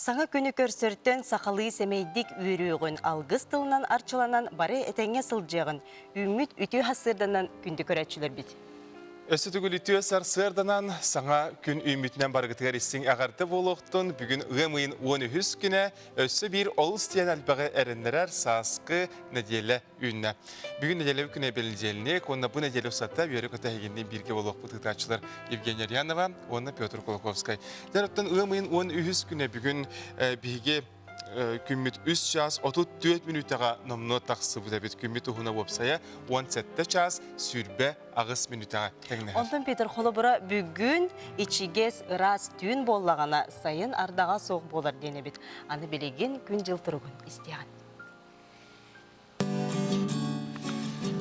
Саңа күні көрсөрттен сақалы семейдік үйрüğün алгыс тылынан арчыланан бары этеңе сылжығын, үміт үті хасырданан күнді көрәтшілер бит. Өсі түгіл үтіе сарсырданан саңа күн үмітінен барғытығар ісің ағарды болуқтың бүгін ғымайын 13 күні өсі бір олыс тиян әлбағы әрінлерер сасқы неделі үнні. Бүгін неделі күні белінжелінек, онына бұл неделі ұсатта бері көтәйгеннен бірге болуқ бұтықтачылар Евгения Рянова, онына Петр Колоковскай. Дәріптен ғымайын 13 күні бүгін біге күммит 3 час 34 минутаға номно тақсы бұда бет күммит ұғына өпсая 17 час сүрбе ағыс минутаға кәңнәр. Онтан Петр Холобыра бүгін ичигес ырас түйін боллағана сайын ардаға соқ болар дене бет. Аны білеген күн жыл тұрғын істеген.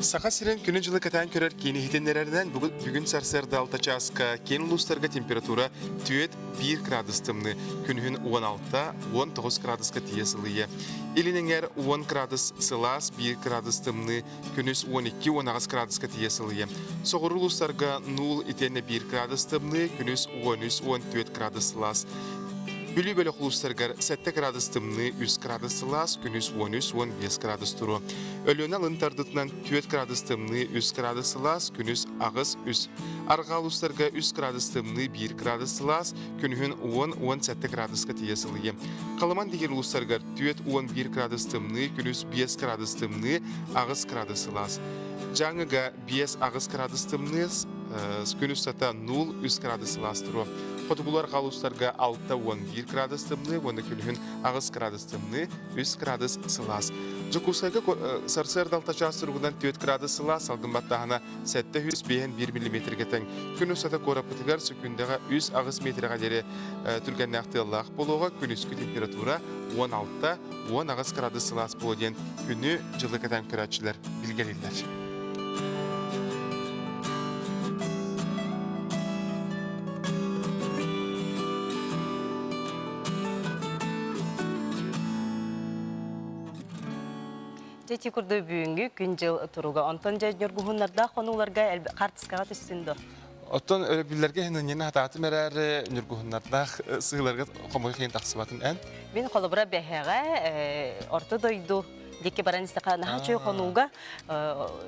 Сақа сирен күні жылы кәтән көрер кені хитенлерерден бүгін сарсырды 6 часқа кен ұлыстарға температура 1 градустымны күнігін 16-19 градусқа тиесіліе. Илінеңер 10 градус сылас 1 градустымны күніс 12-19 градусқа тиесіліе. Соғыры ұлыстарға 0 итені 1 градустымны күніс 13-14 градус сылас. Бүлі-бөлі құлыстарғар 7 градустымны 3 градус сылас, күніс 13-15 градус тұру. Өліна лынтардытынан 4 градустымны 3 градус сылас, күніс ағыз 3. Арға ұлыстарға 3 градустымны 1 градус сылас, күнігін 10-17 градусқа тиесіліе. Қалыман дегер ұлыстарғар 4-11 градустымны, күніс 5 градустымны ағыз градус сылас. Жаңыға 5 ағыз градустымны, күніс сата 0-3 градус сылас тұру. Қотыбулар қалыстарға 6-11 градустымны, оны күнігін ағыз градустымны 3 градус сылас. Жокускайга сарсырды 6 час тұрғынан 4 градус сылас, алғымбаттағына 700-1 мм кетен. Күн ұсата қорапытығар сүкіндіға 3 ағыз метрға дері түрген нақтылақ болуға күніскі температура 16-10 ағыз градус сылас болуден күні жылы кетен көрәтшілер білгелелер. Тети күрді бүйінгі күн жыл тұруға. Онтан жай нүргіғынларда қонуларға қартысқаға түстінді. Оттан білерге нені ататы мәрәрі нүргіғынларда сығыларға қомығы қиын тақсыбатын ән? Мен қолыбыра бәхеға орты дойду. Деке баран істіға наға чөй қонуға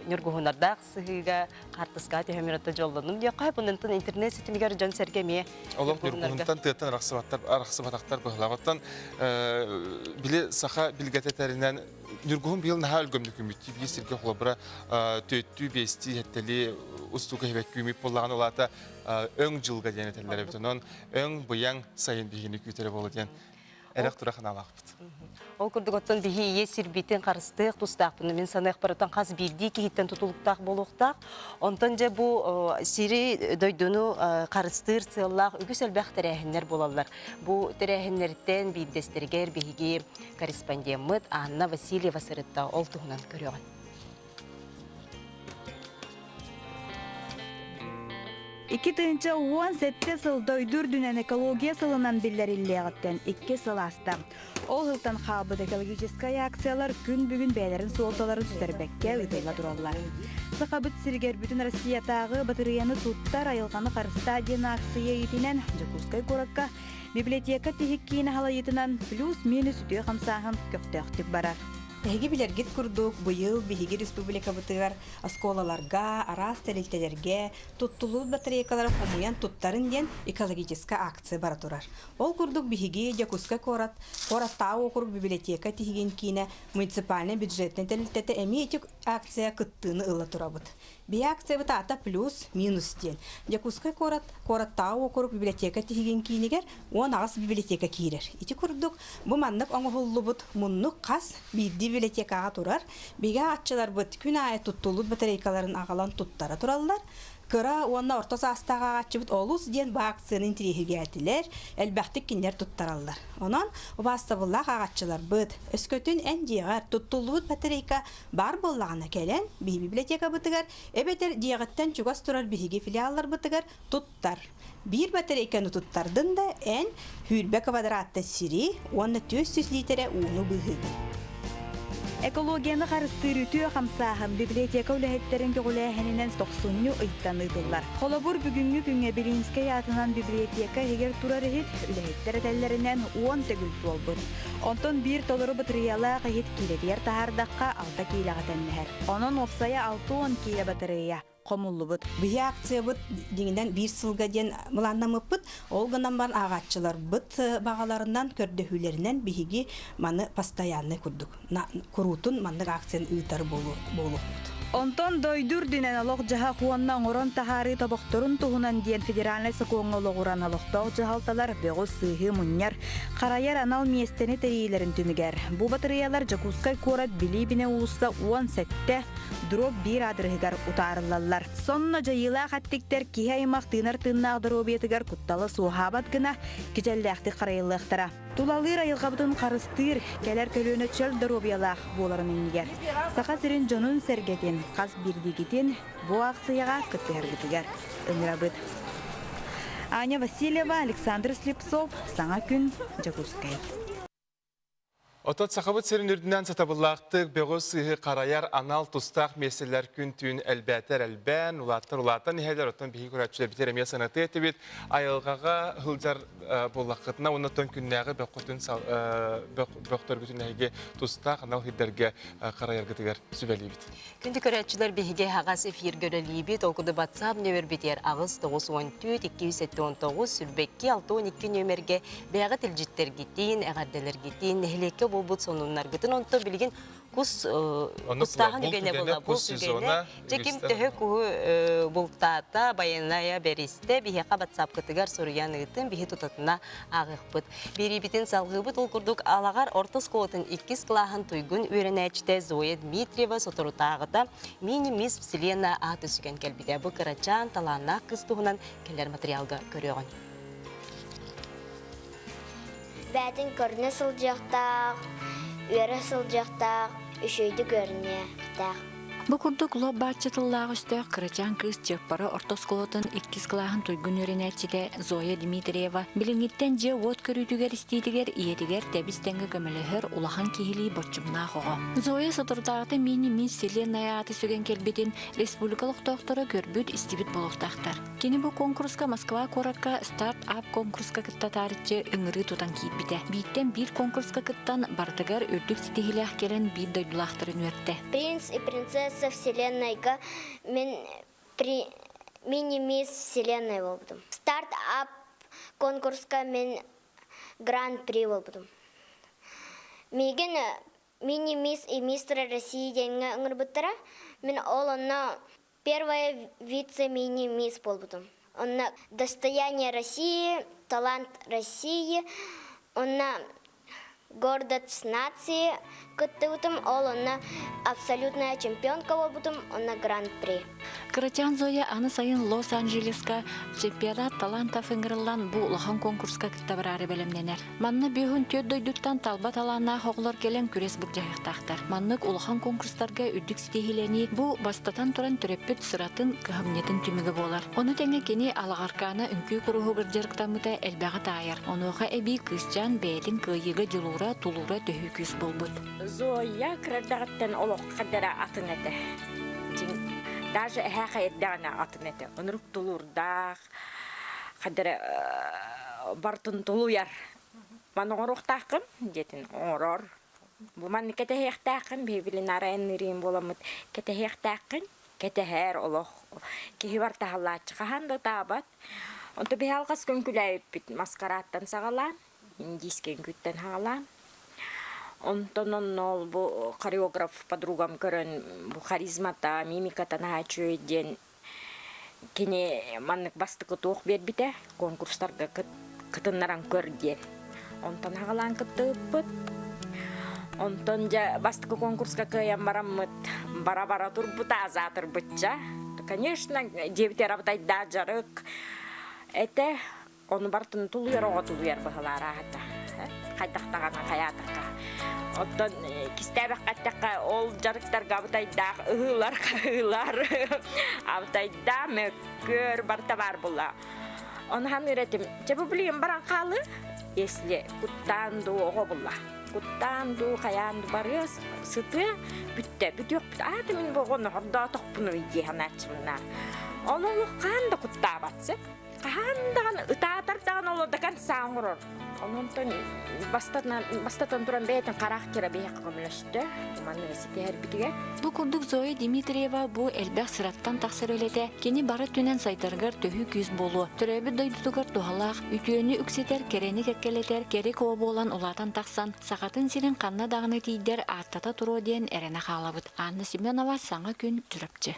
нүргіғынларда сығыға қартысқаға түйемеретті жолдың. Деқай бұнынтын интернет сетімігер жон сәргеме. Олым нүргіғынлардан тыйттан рақсыбатақтар бұғылағыттан біле сақа білгәтетәрінен Нүргіғын бейіл наға өлгөмді күмітті бейсірге қолабыра төттті бейсті әттелі ұстуға хебәк күміп болағын олата өң жылға ден әтелері бүтінен өң бұяң сайын бейгені күйтері болу ден әрек тұрақын алақ бұд. Ол күрдік оттан бейі есір бейтен қарыстық тұстақ бұны. Мен санайық бараттан қаз білді кейттен тұтылықтақ болуқтақ. Онтан жа бұл сирі дойдыны қарыстыр сыллақ үгіс әлбәқ тәрәхінлер болалар. Бұл тәрәхінлерден бейдестергер бейге корреспондемет Анна Васильева сырытта ол тұғынан көріған. Iki tığınca 17 sılda üdürdünen ekologiya sılından billeriyleyağıtten 2 sıl astı. Ol hıltan xabıd ekologическая aksiyalar gün bugün beylerin soğutaları süsterbekke ıdıyla durallar. Sıqabıt sirger bütün Rossiyatağı batırıyanı tuttar ayılğanı qarısta den aksiya yetinen Jakutskay korakka biblioteka tihikkiini halayetinan plus minus ütüye qamsağın köftöktük barar. Тәһиги билергит курдук быйыл биһиги республика бытыгар осколаларга, арас тәлилтелерге, туттулут батарейкалар хомуян туттарын ден экологическая акция бара турар. Ол курдук биһиги Jakutskay кораттаа округ библиотека тиһиген кине муниципальный бюджетный тәлилтете эми этик акция кыттыны ылла турабыт. Би акция бытата плюс минус ден. Jakutskay кораттаа округ библиотека тиһиген кинегер 10 агыс библиотека кирер. Ити курдук бу маннык оңголлубут муннук кас бидди библиотекаға турар. Биге атчылар бұт күн айы туттулут батарейкаларын ағалан туттара туралар. Кыра онна ортос астаға атчы бұт олус ден ба акцияның тирехиге әтілер, әлбәқтік киндер туттаралар. Онан, ұбастабыллақ ағатчылар бұт. Өскөтін ән диғар туттулут батарейка бар боллағына кәлен, бі библиотека бұтығар, әбетер диғаттан чугас турар бігі филиаллар бұтығар туттар. Bir батарейканы туттардың да ән хүрбе квадратты сири, оны 400 литере уны бұғы. Экологияны харыстырытыы хамсаһын библиотека үлэһеттерин көгүлээһининен токсунню ыйттан ыйтыллар. Холобур бүгүнгү күнгө Белинская атынан библиотека эгер турар эхит үлэһеттер этеллеринен 10 төгүл болбут. Онтон бир толору батареялаах эхит килетер тахардакка 6 килегатеннер. Онон опсая 6-10 киле батарея комуллубут. Бия акция бут деңинен бир сылга ден мыланнамыппыт, олганан бар агатчылар бут багаларынан көрдөһүлеринен биһиги маны постоянный курдук. Курутун мандык акцияны ыйтар болу. Онтон дойдур динен олох жаха хуанна орон тахары табакторун туһунан диен федеральный сокоңологуран олохтоо жахалталар бөгөс сыйы муньяр караяр анал местени терилерин түмүгер. Бу батареялар Жакускай корат билибине улуста 10 сетте дроп 1 адрыгар утарылалар. Сонна жайыла хаттиктер кихаймак тынар тыннагдыробиетигер кутталы суухабат гына кичеллэхти карайылыктара. Тулалыр айылгабытын карыстыр келер көлөнө чөл дробиялах боларын иннигер. Сака сирин жонун сергетин каз бирдигитин бу акцияга кыттыргытыгар. Ыңрабыт. Аня Васильева, Александр Слепцов, Саңа күн, Жакускай. Отот сақабыт серін үрдінен сатабыллақтық бөгіз сығы қараяр анал тұстақ меселер күн түйін әлбәтер әлбән, улаттан ехелер оттан бігі күрәтшілер бітер әме санаты етібет, айылғаға ғылдар болақытына, оннаттан күннәғы бөқтөр бүтін әйге тұстақ анал хиддерге қараяр гітігер сүбәлі бит. Күнді көрәтшілер бігі хағас эфир көрәлі бит, оқыды батсап нөмір бітер ағыз 914-279 сүрбекке 612 нөмірге бәғі тілжіттер гетейін, әғарделер гетейін, нәхілекке болбут сонуннар гытын онто билген кус кустаган үгене бола бул үгене жеким төһө куу бултата баяная беристе бихе кабатсап кытыгар соруян ыйтын бихе тутатына агыкпыт бирибитин салгыбыт ул курдук алагар ортос коотун 2 клахан туйгун үренечте Зоя Дмитриева соторутагыта мини мисс Вселенная аты сүген келбиде бу карачан талана кыз тугунан келер материалга көрөгөн. Бәтін көріне сылжақтақ, өрі сылжақтақ, үшөйді көріне қытақ. Бу курдук лоб бачытыллаах үстөк кырачан кыз жеппара ортосколотун 2 клахан туйгун өренечиде Зоя Дмитриева билиңиттен же от көрүтүгер истийтигер иетигер тебистенге көмөлөһөр улахан кихили бочумнаа хого. Зоя сотурдагы мини мисс Вселенная аты сөген келбетин республикалык доктору көрбүт истибит болуктактар. Кини бу конкурска Москва коратка старт-ап конкурска кыттатарычы ыңыры тутан кийипбите. Биттен бир конкурска кыттан бартыгар үрдүк ситихилях келен бир дойдулактарын өртте. Принц и принцесса Вселенная мен мини-мисс Вселенная болдым. Старт-ап конкурска мен гран-при болдым. Меген мини-мисс и мистер России денге ыңырбыттыра, мен ол онна первая вице-мини-мисс болдым. Онна достояние России, талант России, онна гордость нации, кыттыбытым, ол онна абсолютная чемпионка болбутым, онна гран-при. Кырачан Зоя аны сайын Лос-Анджелеска чемпионат талантов ыңырылан бу улахан конкурска кыттабырары белемненер. Манны бүйхүн төт дойдуттан талба талана хоглор келен күрес буржайыктактар. Маннык улахан конкурстарга үддүк стихилени бу бастатан туран төрөппүт сыратын кыхымнетін түмігі болар. Оны теңе кені алағарканы үнкүй куруху біржеріктамыда әлбәғі тайыр. Онуға әбі кызчан бәйтін кыйыға жылура тулура төхі күз болбуд. Зоя кырдагаттан олох кадара атын эте. Даже хахайдана атын эте. Онрук тулурдах кадара бартын тулуяр. Манорох такым детин орор. Бу ман кетехек такым бибилин арайын нирин боламыт. Кетехек такым кетехер олох. Ки бар тахаллач каханда табат. Онто бихалгас күнкүләйп бит маскараттан сагалан. Индийский күттен хагалан. Онтон ол бу хореограф подругам көрөн бу харизмата, мимиката начу ден кене маннык бастыкы тоқ бербите конкурстарга кытыннаран көрден. Онтон хагалан кыттыппыт. Онтон жа бастыкы конкурска кыян бараммыт бара-бара турбут азатыр бытча. Конечно, девтер абтай да жарык. Эте onu bartın tuluyor bahalara hatta. Kaydaqtağana hayataka. Ondan kistebek kattaka ol jarıktar gabtay da ıhlar. Abtay da mekör barta var bulla. Onu han üretim. Çabuk bileyim baran kalı. Esli kuttan doğu bulla. куттан ду хаян ду барыс сыты бүтте бүтөк аты мен болгон хорда токпуну идеяначмына ололук канда кутта батсы кандаган ытаатартаган олодакан саңурор онтон бастатан туран бейтен карактера бейек көмөлөстө маны ситер битиге Бу курдук Зоя Дмитриева бу элбэх сыраттан тахсыр элете кени бары түнен сайтаргар төһү күз болу төрөбү дойдутугар тухалаах үтүөнү үксетер керени кеккелетер кери коо болан улатан таксан сакатын сирин канна дагыны тийдер аттата туруу диэн эрене хаалабыт Анна Семенова саңа күн жүрөпчү.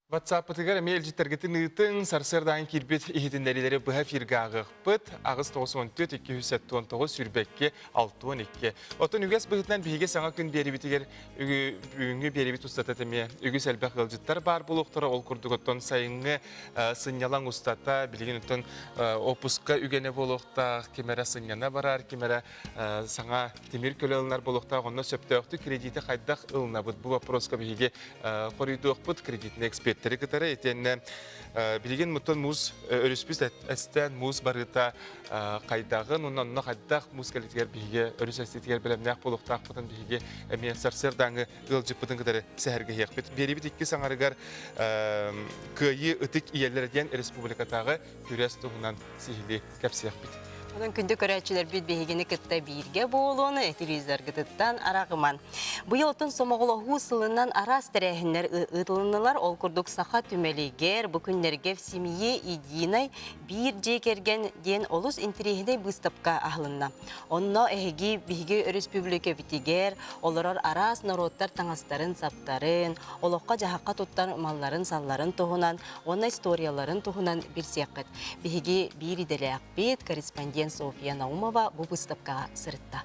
WhatsApp-тыгар эмел житергетин ытын сарсырдан кирбет ихитиннерилери быха фиргагых быт агыс 94-279 сүрбекке 612. Отын үгес быхытнан биге саңа күн берибитигер үгүнгү берибит устататыме үгүс элбэх ылжыттар бар булуктара ол курдуготтон сайыңы сынялаң устата билген үтөн опуска үгене булукта кемера сыньяна барар кемера саңа темир көлөлнар булукта онно сөптөктү кредити кайдах ылнабыт бу вопроска биге коридуокпут кредитный эксперт Терекатары етен білген мұттан мұз өріспіс әстен мұз барыта қайдағын, оннан қайдақ мұз кәлетігер біге өріс әстетігер білімнәқ болуқтақ бұтын біге әме сарсырдаңы ғылжып бұтын қыдары сәхәрге еқпет. Бері біт екі саңарығар көйі үтік иелерден республикатағы күрес тұғынан сихили кәпсі еқпет. Онан күнді көрәтшілер бит бейгені кітті бейірге болуыны телевизор гытыттан арағыман. Бұйыл отын сомоғылығы сылынан арас тәрәхінлер ұтылынылар ол күрдік сақа түмелігер бүкіндерге в семье идейной бір жекерген ден олыс интерегіне бұстапқа ағылынна. Онна әйге бейге республика бітігер, оларар арас народтар таңастарын саптарын, олыққа жағаққа тұттан малларын салларын тұғынан, онна историяларын тұғынан бір сияқыт. Бейге бір иделі ақпет, корреспондент София Наумова bu выставкаға сырытта.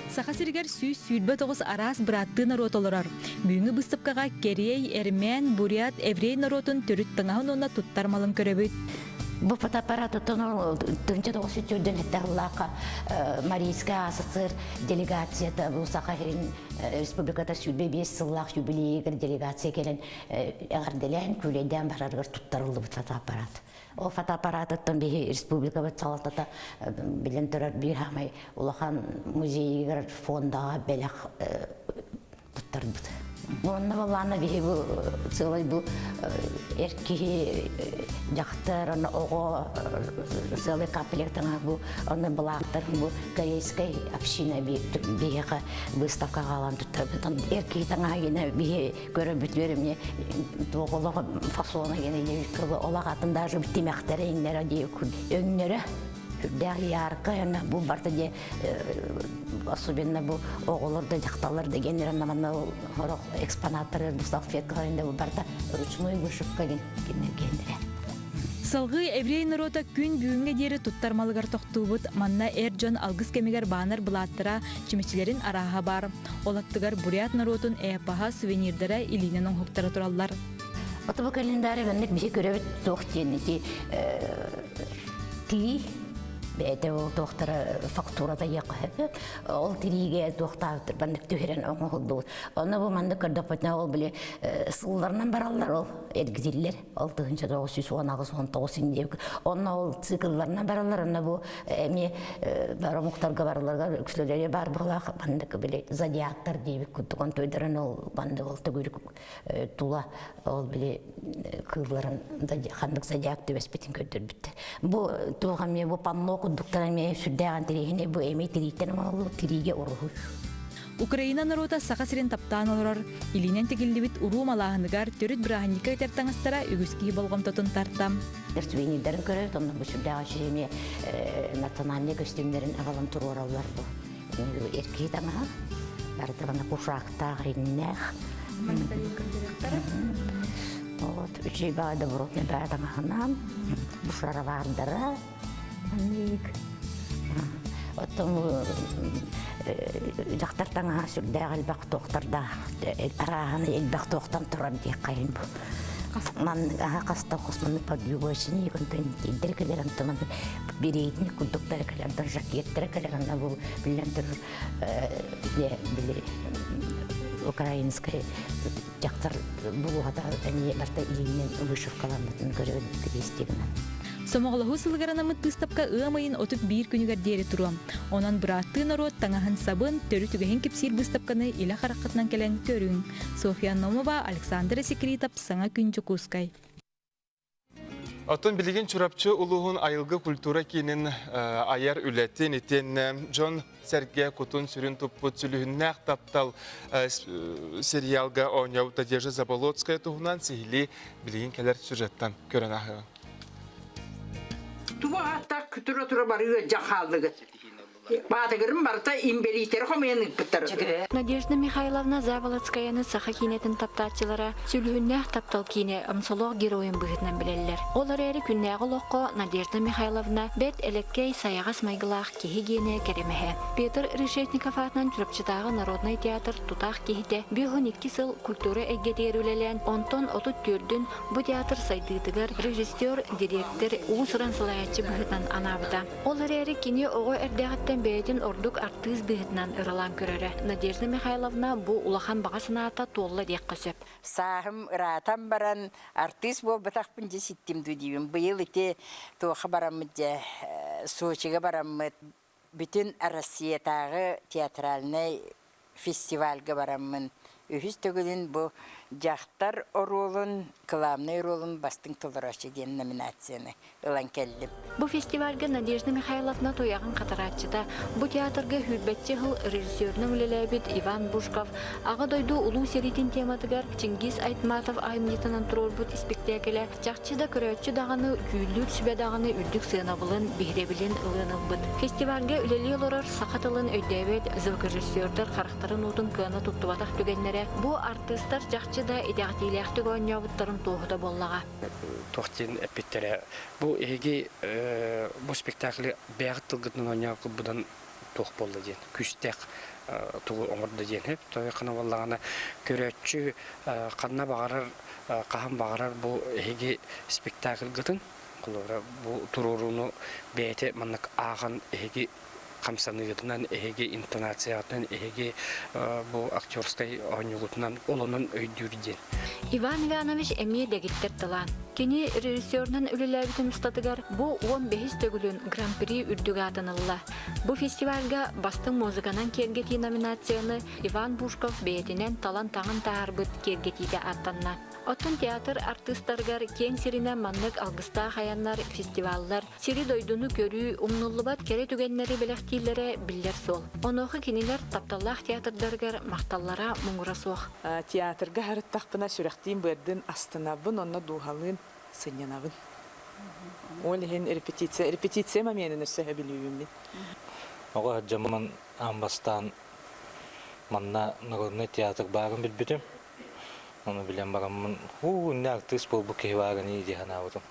Саха сиргер сүйбе тоғыз арас быратты наротолорар. Бүгінгі выставкаға Керей, Эрмен, Бурят, Еврей наротын түріт тыңағын онна туттармалын көребіт. Бу фотоаппарат тынча тоғыз үттерден әттіғылақа Марийска АССР делегацията бұл Саха-Херин республиката сүрбе 5 сыллақ юбилейгер делегация келен әғарделен күлейден барарғыр туттарылды бұл фотоаппарат. Ол фотоаппараттан бейі республика бұт салатата білен тұрар бір хамай улахан музейгер фондаға бәләқ туттарды бұд. Онна баланы бейі бұл сылай бұл әркі жақтар, оғы сылай комплектіңа бұл, оны бұлақтар бұл корейскай община бейіға выставка қалан тұттар бұд. Әркі таңа гені бейі көрі бүт верімне тоғылығы фасуына гені олақ атын даже бүттемектері еңнері дейі өңнері. Күрдәғі ярқы, бұл барты де особенно бұл оғылырды, жақталырды, генералнаманна экспонаттары, бұл салфеткаларында бұл барта ручной вышивка гендері. Салғы еврей народа күн бүгінге дері туттармалығар тоқтуыбыт манна Эрджон алгыз кемегер банар бұлаттыра чимечілерін араға бар. Олаттығар Бурят народын әпаға сувенирдері илинен оңықтары тұралар. Отыбы календарі ғаннық бейі көребет тоқтенеті тии бәйті ол тоқтары фактурада еқі ол тириге тоқтағыттыр бандық түйерен оңы олды. Оны бұл мандық көрдік бәтіне ол біле сылларынан баралар ол әргізелер 6-919 деп. Оны ол циклларынан баралар, оны бұл әме бары мұқтарға бараларға үксілері бар бұлақ бандық біле зодиактар дейбік күттіған тойдарын ол бандық ол түгірік тула ол біле қылларын қандық зодиак дөбеспетін көдір бітті. Бұл туғаме бұл панлоқ Доктора мне сюда антрегне бу эми тритен малу триге ору. Украина народа саха сирен таптан олар илинен тегилдибит уру малахыныгар төрүт браханника тертаңастара үгүски болгом тотун тартам. Дерсвенидерин көрөт, онун бу сюда шеме национальный костюмдерин агалам туроралар бу. Эрки тама бардыгына кушакта гриннех. Вот, үчи бада буротне бардыгына бушара бардыра. Оттон жақтартаңа сүрдәғ әлбәқ тоқтарда арағаны әлбәқ тоқтан тұрар дей қайын бұл. Ман қаста қосманы подъюгойшыны екінтін еддер кәлер антыман берейтіні күлдіктері кәлер, бір жакеттері кәлер, ана бұл білен тұр украинская жақтар бұл ғада әне барта илінен вышывкаланатын көреген крестегіні. Somоғылығы сылғаранамыт тұстапқа ығамайын отып бір күнігер дері тұруам. Онан бұратты народ таңахан сабын төрі түгіхен кепсир бұстапқаны илі қараққытынан келен көрін. София Номова, Александра Секретов, Саңа күн Жукускай. Отын білген чурапчы улуғын айылғы культура кейінен аяр үләттен еттен Джон Сәрге Кутун сүрін тұппыт сүлігіннәқ таптал сериалға ойнау Надежда Заболоцкая тұғынан сихили білген кәлер сюжеттан көрін ағы. Туба хатта күтүрө барыга жахалдыгы. Батыгырым барта имбелитер хоменик биттер. Надежда Михайловна Заболоцкаяны саха кинетін таптатчылара сүлігіннәқ таптал кине ымсолог героин бұғытнан білелер. Олар әрі күннәғы лоққо Надежда Михайловна бәт әлеккей саяғас майгылақ кехи гене керемеhe. Петр Решетников атынан түріпчітағы Народный театр тұтақ кехите 5-2 сыл культура әггетер үлелен, онтон отут түрдін бұ театр сайдыдығыр режиссер, директор, уысыран сылаятчы бұғытнан анабыда. Олар әрі кине оғы әрдәғаттен бәйтін ордук артыз бігітнан ұралан көрері. Надежда Михайловна бұ улахан бағасына ата толла дек қөсіп. Сағым ұратан баран артист бол бұтақпын же ситтімді дейбін. Бұйыл ете тоқы барамыд, Сочиға барамыд. Бүтін Россиятағы театральный фестивальға барамын. Үхіз төгілін бұ жақтар оролын, кыламный ролын бастың толырашы ден номинацияны ылан келдім. Бұ фестивальға Надежда Михайловна тояғын қатаратчыда бұ театрға хүрбәтчі ғыл режиссерінің үлеләбет Иван Бушков, аға дойду ұлу серитин тематығар Чингис Айтматов айымнетінен тұрор бұд спектакілі, жақчыда көрәтчі дағаны, күйілдік сүбе дағаны үлдік сыйнабылын, бейребілін ылыныл бұд. Фестивальға үлелі оларар сақатылын өйдәбет звукорежиссердер қарақтарын ұтын кыны тұттыватақ түгенлері, бұ артистар жақчыда идеғатиләқті гонявыттарын тоғыда боллаға. Тоқтен әпеттері. Бұл еге бұл спектаклі бәғыт тылғытның ойнауқы бұдан тоқ болды ден. Күстәқ тұғы оңырды ден. Той қана боллағына көрәтші қанна бағарар, қахан бағарар бұл еге спектакль ғытын. Бұл тұруруны бәйті маннық ағын еге қамсанығытынан, эге интонациятынан, эге бұл актерской ойнығытынан олының өйдүрден. Иван Иванович әме дәгіттер тылан. Кені режиссерінің үліләбітін ұстатығар бұл 15 төгілін гран-при үрдігі атынылла. Бұл фестивальға бастың музыканан кергеті номинацияны Иван Бушков бәйтінен талан тағын тағарбыт кергетіге аттанна. Оттын театр артисттаргар кен сиріне маннық алғыста қаянлар, фестиваллар, сири дойдуну көрі, умнуллыбат кере түгенлері біліқтейлері білдер сол. Онуқы кенелер тапталлақ театрдаргар мақталлара мұңыра соқ. Театрға харыттақпына сүрәқтейін бөрдің астынабын, онна дуғалын сынянабын. Ол ең репетиция маменін үрсәе білуім мен. Оға жаман амбастан манна Народный театр бағын білбітім. Onu bilen baramın, ne artist bu kehvarını iyi dihanavdım.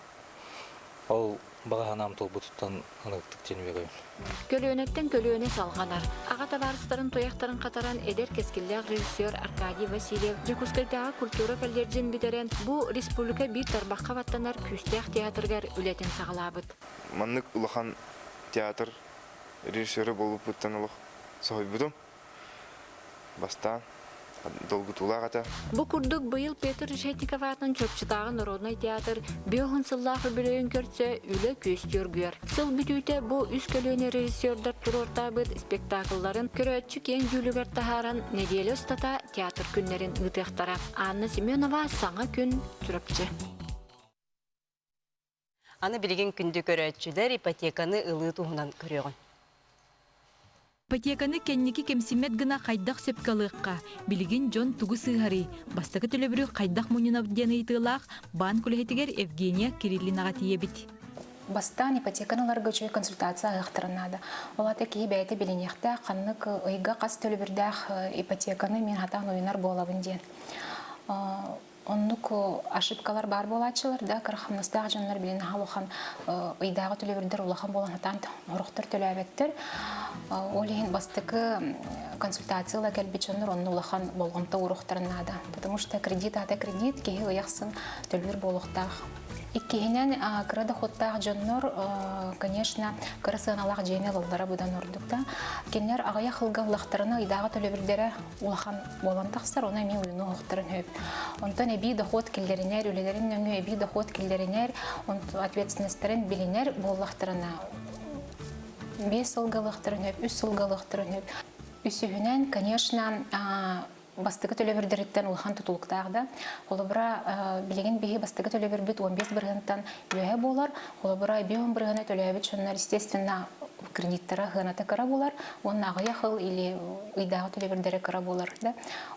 Ol bağanam tolbu tutan anırtık ceni veriyorum. Kölönetten kölöne salğanar. Ağa tavarыстарын тояқтарын қатаран эдер кескілләғ режиссер Аркадий Васильев Жекускайдағы культура кәлдерден бідерен бұл республика бір тарбаққа баттанар күстәқ театргар үлетін сағалабыд. Маннык улахан театр режиссері болып бұттанылық соғай бұдым. Бастан. Бұ күрдік бұйыл Петр Решетников атының чөпчітағы Народный театр бүйіғын сыллағы білейін көртсе үлі көстер гөр. Сыл бүтүйті бұ үз көліне режиссердар тұрорта бұд спектаклларын көрәтші кен жүлігер тахаран неделі ұстата театр күнлерін ұтықтара. Анна Семенова саңа күн түріпчі. Аны білген күнді көрәтшілер ипотеканы ылы туғынан көріған. Ипотеканы кеннеки кемсимет гына қайдақ сөпкалыққа, білген Джон тугу сығары. Бастықы төлөбірі қайдақ мұнынап дені итылақ, бан күлетігер Евгения Кириллинаға тиебіт. Бастан ипотеканаларға жөй консультация ағықтырынады. Олаты кей бәйті білінеқті қаннық ұйға қас төлөбірдәқ ипотеканы мен хатан ойынар болабын ден. Оннук ошибкалар бар болачылар, да, қарқамнастағы жанлар білін халухан ұйдағы төлөбірдер улахан болан хатан ұрықтыр төлөбеттір. Олейін бастықы консультациялар кәлбетшонлар онны улахан болғымта ұрықтырынады. Потому что кредит ата кредит, кейі ұяқсын төлбір болуқтақ. Иккиһинен кыра доходтаах дьоннор, конечно, кыра сыаналаах жемел оллара будан ордукта. Кеннер агая хылгаллахтарына идага төлөбүрдере улахан болан тахсар, она эми уюну хоқтарын хөп. Онтон эби доход киллеринер, үлелерин нөңө эби доход киллеринер, ответственностьтарын билинер боллахтарына 5 сылгалыхтарын хөп, 3 сылгалыхтарын хөп. Үсүһүнен, конечно, бастыгы төлөбүрдереттен улахан тутулуктаагда, холобура билеген биһи бастыгы төлөбүрбүт 15 быргынтан үөһэ болар, холобура 5 быргына төлөбүт шоннар, естественно, кредиттара хыната кыра болар, онна агыя хыл или ыйдагы төлөбүрдере кыра болар, да.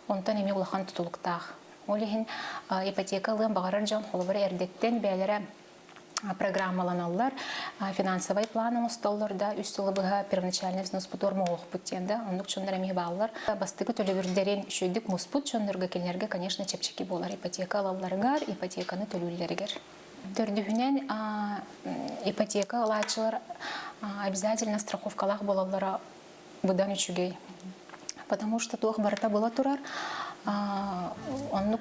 Онтан эми улахан тутулуктаах. Олихин ипотекалыын багарар жон холобура эрдеттен бээлере программаланалар, финансовый планы устолларда, үстілібіға первоначальный взнос бұтормы оқ бұттенді, ондық чондар әмей балылар. Бастығы төлөбірдерін шөйдік мұспұт чондырға келнерге, конечно, чепчеки болар. Ипотека алаларығар, ипотеканы төлүүлерігер. Төрдігінен ипотека алачылар обязательно страховкалақ болалары бұдан үшігей. Потому что тух барата была турар, он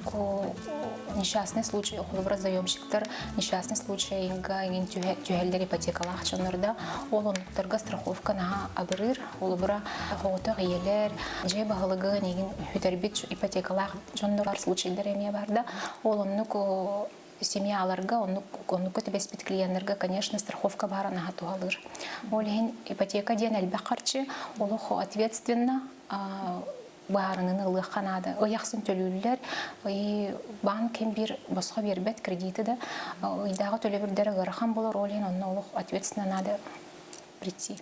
несчастный случай, холобра заемщиктар, несчастный случай, ин тюхелдер ипотекалах чоннорда, он торга страховка на абрыр, холобра хота гиелер, жей багалыгы неген хүтербит ипотекалах чоннор случайлар эме барда, он семьяларга, он көтебеспит клиентлерге, конечно, страховка барана хатуалыр. Олин ипотека ден әлбәкарчы, олуху ответственно барынын ылы қанады. Ыяқсын төлүүлер, банкен бир босқа бербет кредиті да, ыйдағы төлөбүрдері ғырахан болар, олин онна олух ответственно надо прийти.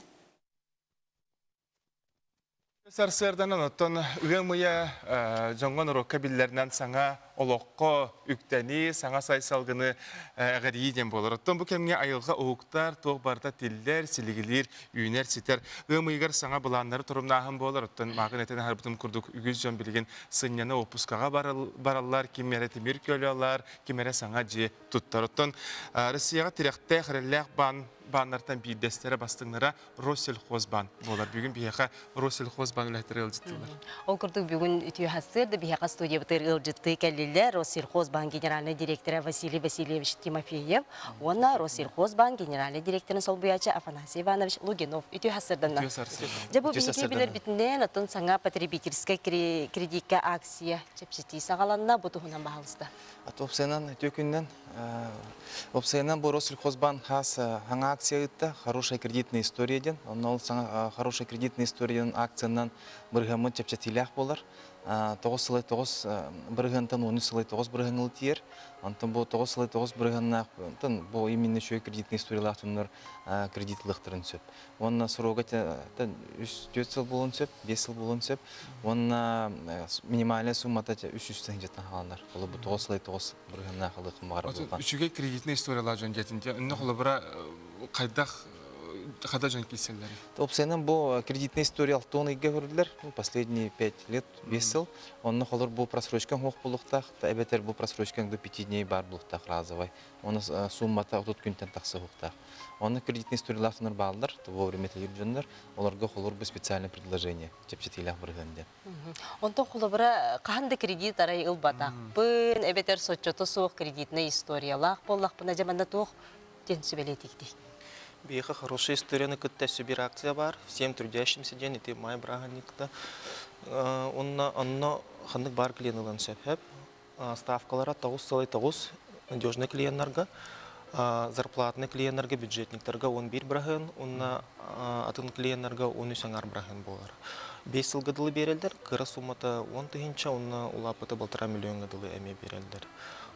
Сарсырдан оттон үгемыя жоңгон урокка биллеринен саңа олоққо үктәни, саңа сайсалгыны ғарииден болыр. Оттон бұ кемге айылға оуқтар, тоқ барда тиллер, силигилер, үйнер, ситер. Үгемыйгар саңа бұланлары тұрымнағын болыр. Оттон мағын әтен харбытын күрдік үгіз жон білген сынняны опускаға баралар, кемере темір көлялар, кемере саңа же туттар. Оттон Россияға тиректе қырылләқ баннартан бейдестері бастыңлара Россельхозбан болар. Бүгін бейеқа Россельхозбан үләйтірі ылжыттылар. Ол күрдік бүгін үтіе хасырды бейеқа студия бұтыр ылжытты кәлілер Россельхозбан генеральный директоры Василий Васильевич Тимофеев, онна Россельхозбан генеральный директорын сол бұячы Афанасий Иванович Лугинов үтіе хасырдынна. Жабы бейеке білер бітінен атын саңа потребительская кредитка акция чепсети сағаланна бұтығынан бағалысты. Опсенан төкүннен опсенан бу Россельхозбан хас ханга акцияда хорошая кредитная история ден. Онол саңа хорошая кредитная историяның акциянан биргамы чепчетилях болар. 9 сылай 9 биргантан 10 сылай 9 биргаңыл тиер. Антон бу 9 сылай 9 бирганнак антон бу именно шөй кредитный историялар туннар кредитлыктырын сөп. Онна срога 3 жыл болон сөп, 5 жыл болон сөп. Онна минимальная суммата 300 теңгеден алынар. Бу 9 сылай 9 бирганнак кылыкым бар болгон. Үчүгө кредитный историялар жөн кетинде, үннө холобура кайдах Хада жон киселлери. Опсенен бу кредитный историал тоныйга көрдүлөр. Последние 5 лет, 5 жыл. Онны холор бу просрочкан хок булуктак, эбетер бу просрочкан до 5 дней бар булуктак разовый. Оны суммата 30 күнтен таксы хуктак. Онны кредитный историалар тонор балдар, вовремя төлөп оларга холор бу специальное предложение. Чепчетилах биргенде. Онтон холобура каханды кредит арай ылбатак. Бын эбетер соччото суох кредитный историялах боллак бына жаманда туох тен сүбелетикти. Бейха хорошая история, на которой собир акция бар, всем трудящимся день, и ты май браганикта. Он ханник бар клиенталан сепхеп, ставкалара таус салай таус, надежный клиентнарга, зарплатный клиентнарга, бюджетниктарга, он бир браган, он атын клиентнарга, он усангар браган болар. 5 жыл гадылы берелдер, кыра суммата 10 тыгынча, он улапыты 1,5 миллион гадылы эме берелдер.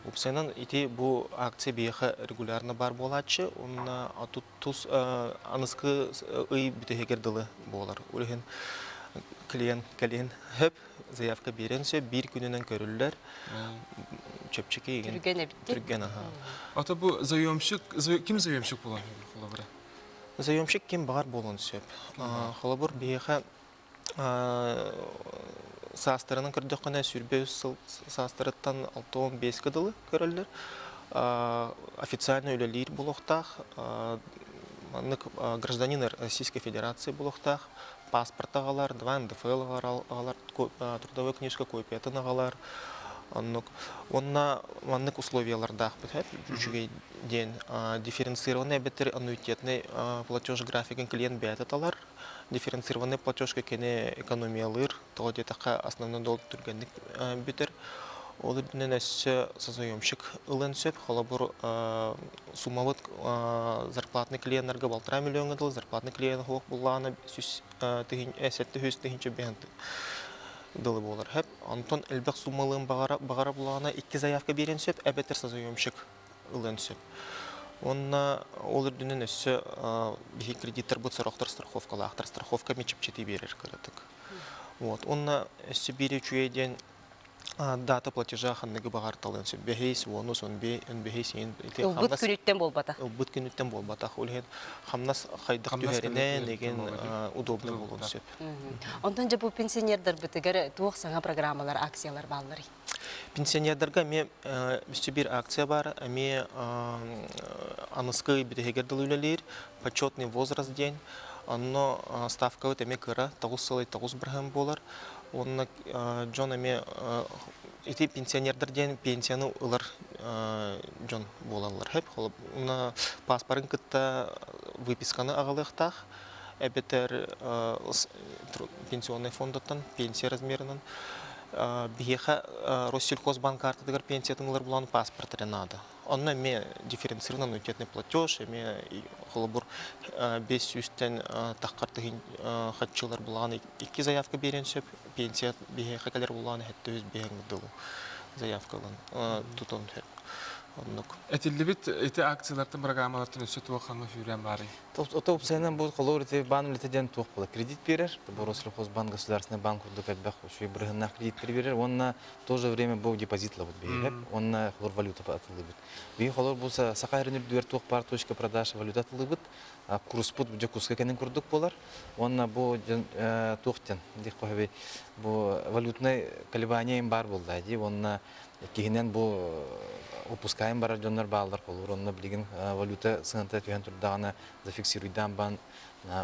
Упсенан ити бу акция бейха регулярно бар болачы, он атут туз аныскы ый бүтегердылы болар. Улеген клиент хөп заявка беренсе бир күнүнөн көрүлөр. Чөпчеке еген. Түрген аха. Ата бу заемщик, ким заемщик болар? Заемщик ким бар болон сөп. Холобур бейха састырының кірдіқіне сүрбе састырыттан 6-15 кыдылы көрілдір. Официально өлелер бұлықтақ, гражданин Российской Федерации бұлықтақ, паспорт ағалар, 2 НДФЛ ағалар, трудовой книжка копиятын ағалар, Онна маннык условиялардах бит жүгей ден дифференцированный бетер аннуитетный платеж графикын клиент бәтаталар. Дифференцированный платеж кене экономиялыр, то детака основной долг түргенлик бетер. Ол дүнен әссе сазойомщик ылын сөп, холобур суммавыт зарплатный клиентлерге 1,5 миллион дыл, зарплатный клиент хоқ булланы әсетті хөз тегінші бәнті дылы болар. Хәп, антон әлбәк суммалығын бағара булланы 2 заявка берен сөп, әбәтір сазойомщик ылын сөп. Онна олар дүнен әссе бихи кредиттер бұд сарақтар страховкалы, ақтар страховка мечіпчеті берер көрітік. Онна әссе бере чуеден дата платежа ханныгы багарталын сөп бехейс вону сон бе бехейс ен Ылбыт күнүттен болбата. Ылбыт күнүттен болбата. Улген хамнас хайдык түһәренә деген удобно болгон сөп. Ондан же бу пенсионердар битегер туох саңа программалар, акциялар баллары. Пенсионердарга ме бир акция бар, ме аныскы битегер дылылар, почетный возраст день, анно ставка өтеме кыра 9,9 бирһәм болар. Онна Джон эме ити пенсионердер ден пенсияны улар Джон болалар хеп. Онна паспортын кытта выписканы агалыктах, эбетер пенсионный фондтан пенсия размерынан биеха Россельхозбанк картадагар пенсиятыңлар булан паспорт надо. Онна ме дифференцированный аннуитетный платеж, ме холобур 500-тен таққарты хатчылар буланы 2 заявка берен сөп, пенсия биеха калер буланы хәтті өз бейін дылу заявкалан тутон хөп. Этиллибит эти акциялардың программаларын өсі туаққанғы фюрен бары? Ота опсайынан бұл қолыр еті баным летеден туақ болады. Кредит берер, бұл Россельхозбанк, государственный банк үрдік әлбәқ, шуй бірғынна кредит берер, онна тоже время бұл депозитлы бұд бейгіп, онна қолыр валюта атылы бұд. Бей қолыр болса сақайрын үрдігер туақ бар точка продажа валюта атылы бұд, курс бұд бұд курска кәнен күрдік болар, онна бұл туақтен, дек қойбей, бұл валютный колебаниям бар болды, онна кейінен бұл опускаем бара жоннар баалар колур, онна билген валюта сыңанта түйен турдағына зафиксируйдан бан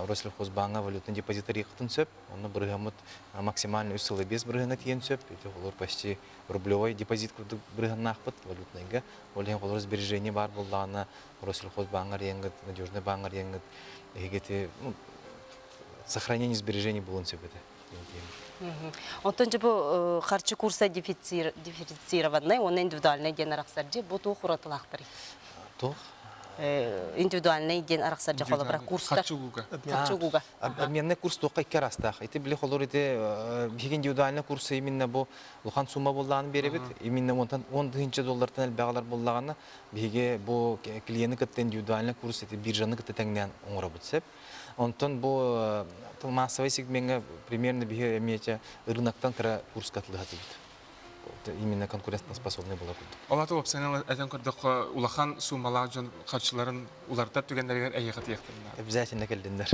Россельхозбанка валютный депозитар еқытын сөп, онна біргамыт максимально 3,5 біргана тиен сөп, еті қолур почти рублевой депозит күрдік біргана ақпыт валютныйға, олеген қолур сбережение бар болдағына Россельхозбанка реңгіт, надежный банка реңгіт, егеті сохранение сбережений болын сөпеті. Онтон же бу харчы курса дифференцированный, он индивидуальный ден араксаржы, бу тух уратылақтыры. Тух? Индивидуальный ден араксаржы қолы бірақ курстар. Харчугуга. Обменный курс туққа икки арастақ. Ити білі қолыр ете беген индивидуальный курсы именно бу лухан сумма болдағаны беребет. Именно $10 әлбәғалар болдағаны беге бу клиенті кітті индивидуальный курс ете биржаны кітті тәңнен оңыра бұтсеп. Онтон бу массовый сегментге примерно беге эмече рыноктан кыра курс катылы хаты бит. Именно конкурентоспособный була курдук. Олаты опсайнал әтен көрдік улахан суммалар жон қатшыларын уларда түгендерген әйеқат еқтірінар? Обязательно келдендер.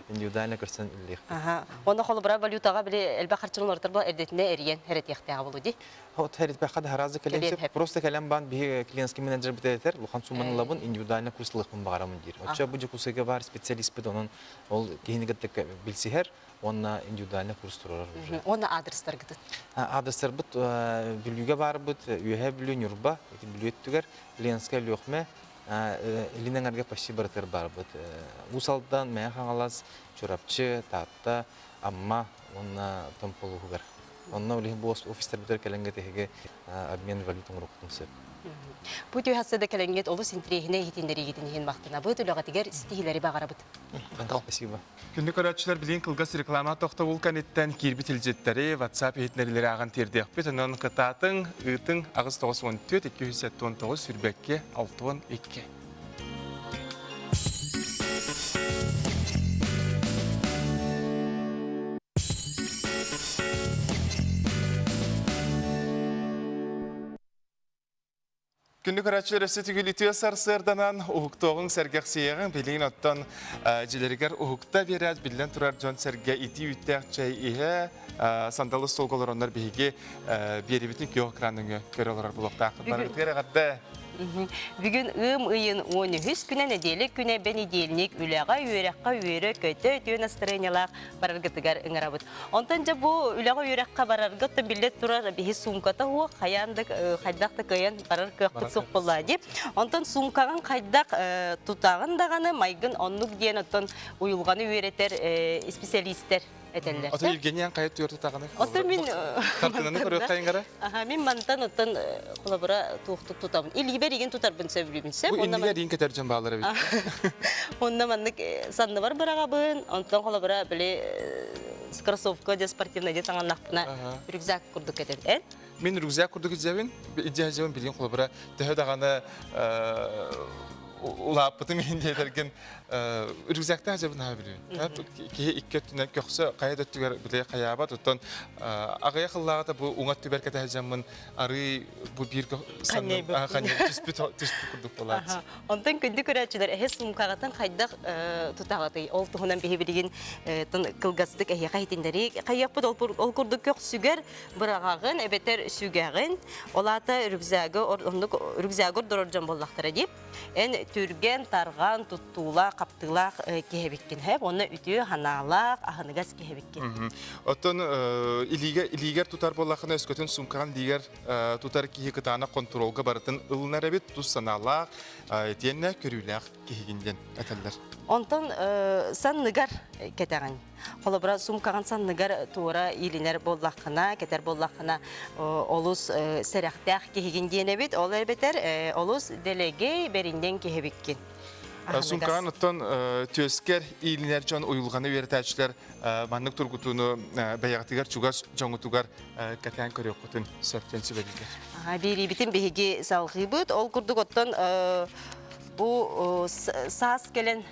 Индивидуально көрсен үллеқ. Онда қолы бұра валютаға біле әлбә қатшылын ортар бұл әрдетіне әрген әрет еқтіға болу де? Әрет бәқады харазы кәленсеп, просто кәлен бан бе клиентский менеджер бітетер, лухан сумманы лабын индивидуально курслықпын бағарамын дейір. Отча бұджы курсыға бар специалист біт, оның ол кейінігіттік білсігер, онна индивидуально курс тұрар. Онна адрестар гітін? Адрестар бұт, білуге бар бұт, үйе білу нүрба, білу еттігер, клиентская лөқме, линеңерге почти баратыр бар бұт. Усалдан мәе қаңалас, чорапчы, татта, амма, онна томполуғығар. Онна олеген бұл офистер бүтер кәленге тегеге обмен валютың ұрықтың сөп. Бұл түйхасыда кәленгет олы синтрейхіне етіндері етінген вақтына. Бұл төліғатығар стихилері бағара бұд. Спасибо. Күнді көрәтшілер білген қылғас реклама тоқта вулканеттен кербі тілжеттері, WhatsApp етінерлері аған тердеқ бет. Онын қытатын ұйтың ағыз 914-219 сүрбәкке 612. Күнді көрәтшілер өсі түгіліті сарсырданан ұғықтоғын сәргек сейеғін білген оттан желергер ұғықта берәд білден тұрар жон сәрге ити үттәқ чай ihe сандалы столғалар онлар бейге беребетін кеуі краныңы көрі олар бұлықта ақыттары Бүгін ыйын 13 күнә неделе күнә бен неделник үләгә үйрәккә үйрә көтө төн настроениялар бараргытыгар ыңырабыт. Онтан жа бу үләгә үйрәккә бараргы билет турар бихи сумката ху каяндык хайдакта каян барар көкпүт сукпылла дип. Онтан сумкаган хайдак тутагын даганы майгын оннук диен оттон уюлганы үйрәтер специалисттер этеллер. Ото Евгения кайт турты таганы. Ото мин картинаны көрөт кайынгара. Мин мантан оттон колабора туктуп тутам. Илибер иген тутарбын сөбүлүмсө. Бу иннигер дин кетерҗен балары бит. Онда маннык санны бар барагабын. Онтон колабора биле кроссовка де спортивный де таңаннакпына рюкзак курдук кетет. Мен рюкзак курдук жебин, идеяжебин билген колабора төһө даганы улапты мен дедерген рюкзакта жабын ха билген. Ки икке түнен көксө кайда түгөр биле каябат оттон агая кыллагата бу уңат түберкете жамын ары бу бир санны түспүт курдук болат. Онтон күндү көрөчүлөр сумкагатан кайда тутагаты ол тугунан бихи билген кылгастык кайтиндери кайяппыт ол курдук көк сүгөр бырагагын эбетер сүгөгүн олата рюкзагы дороржон боллактара дип түрген тарган туттуула каптыла кехебиккен хеп оны үтү ханалак ахыныгас кехебиккен. Оттон илигер тутар боллакына өскөтүн сумкаган дигер тутар кихикытана контролга барытын ылнара бит тус саналак тиенне көрүлак кихигинден этеллер. Онтон санныгар кетеген. Холобра сумкаган санныгар тура илинер боллакына кетер боллакына олус серактак кихигинден бит ол бетер олус делеге беринден кехебиккен. Сумкаган оттон төскер илинер жон уюлганы беретәчләр маннык тургутуну баягытыгар чугас жоңутугар кетен көрөкөтүн сөптен сүбелигер. Бери битин беги салгыбыт ол курдук оттон бу сас келен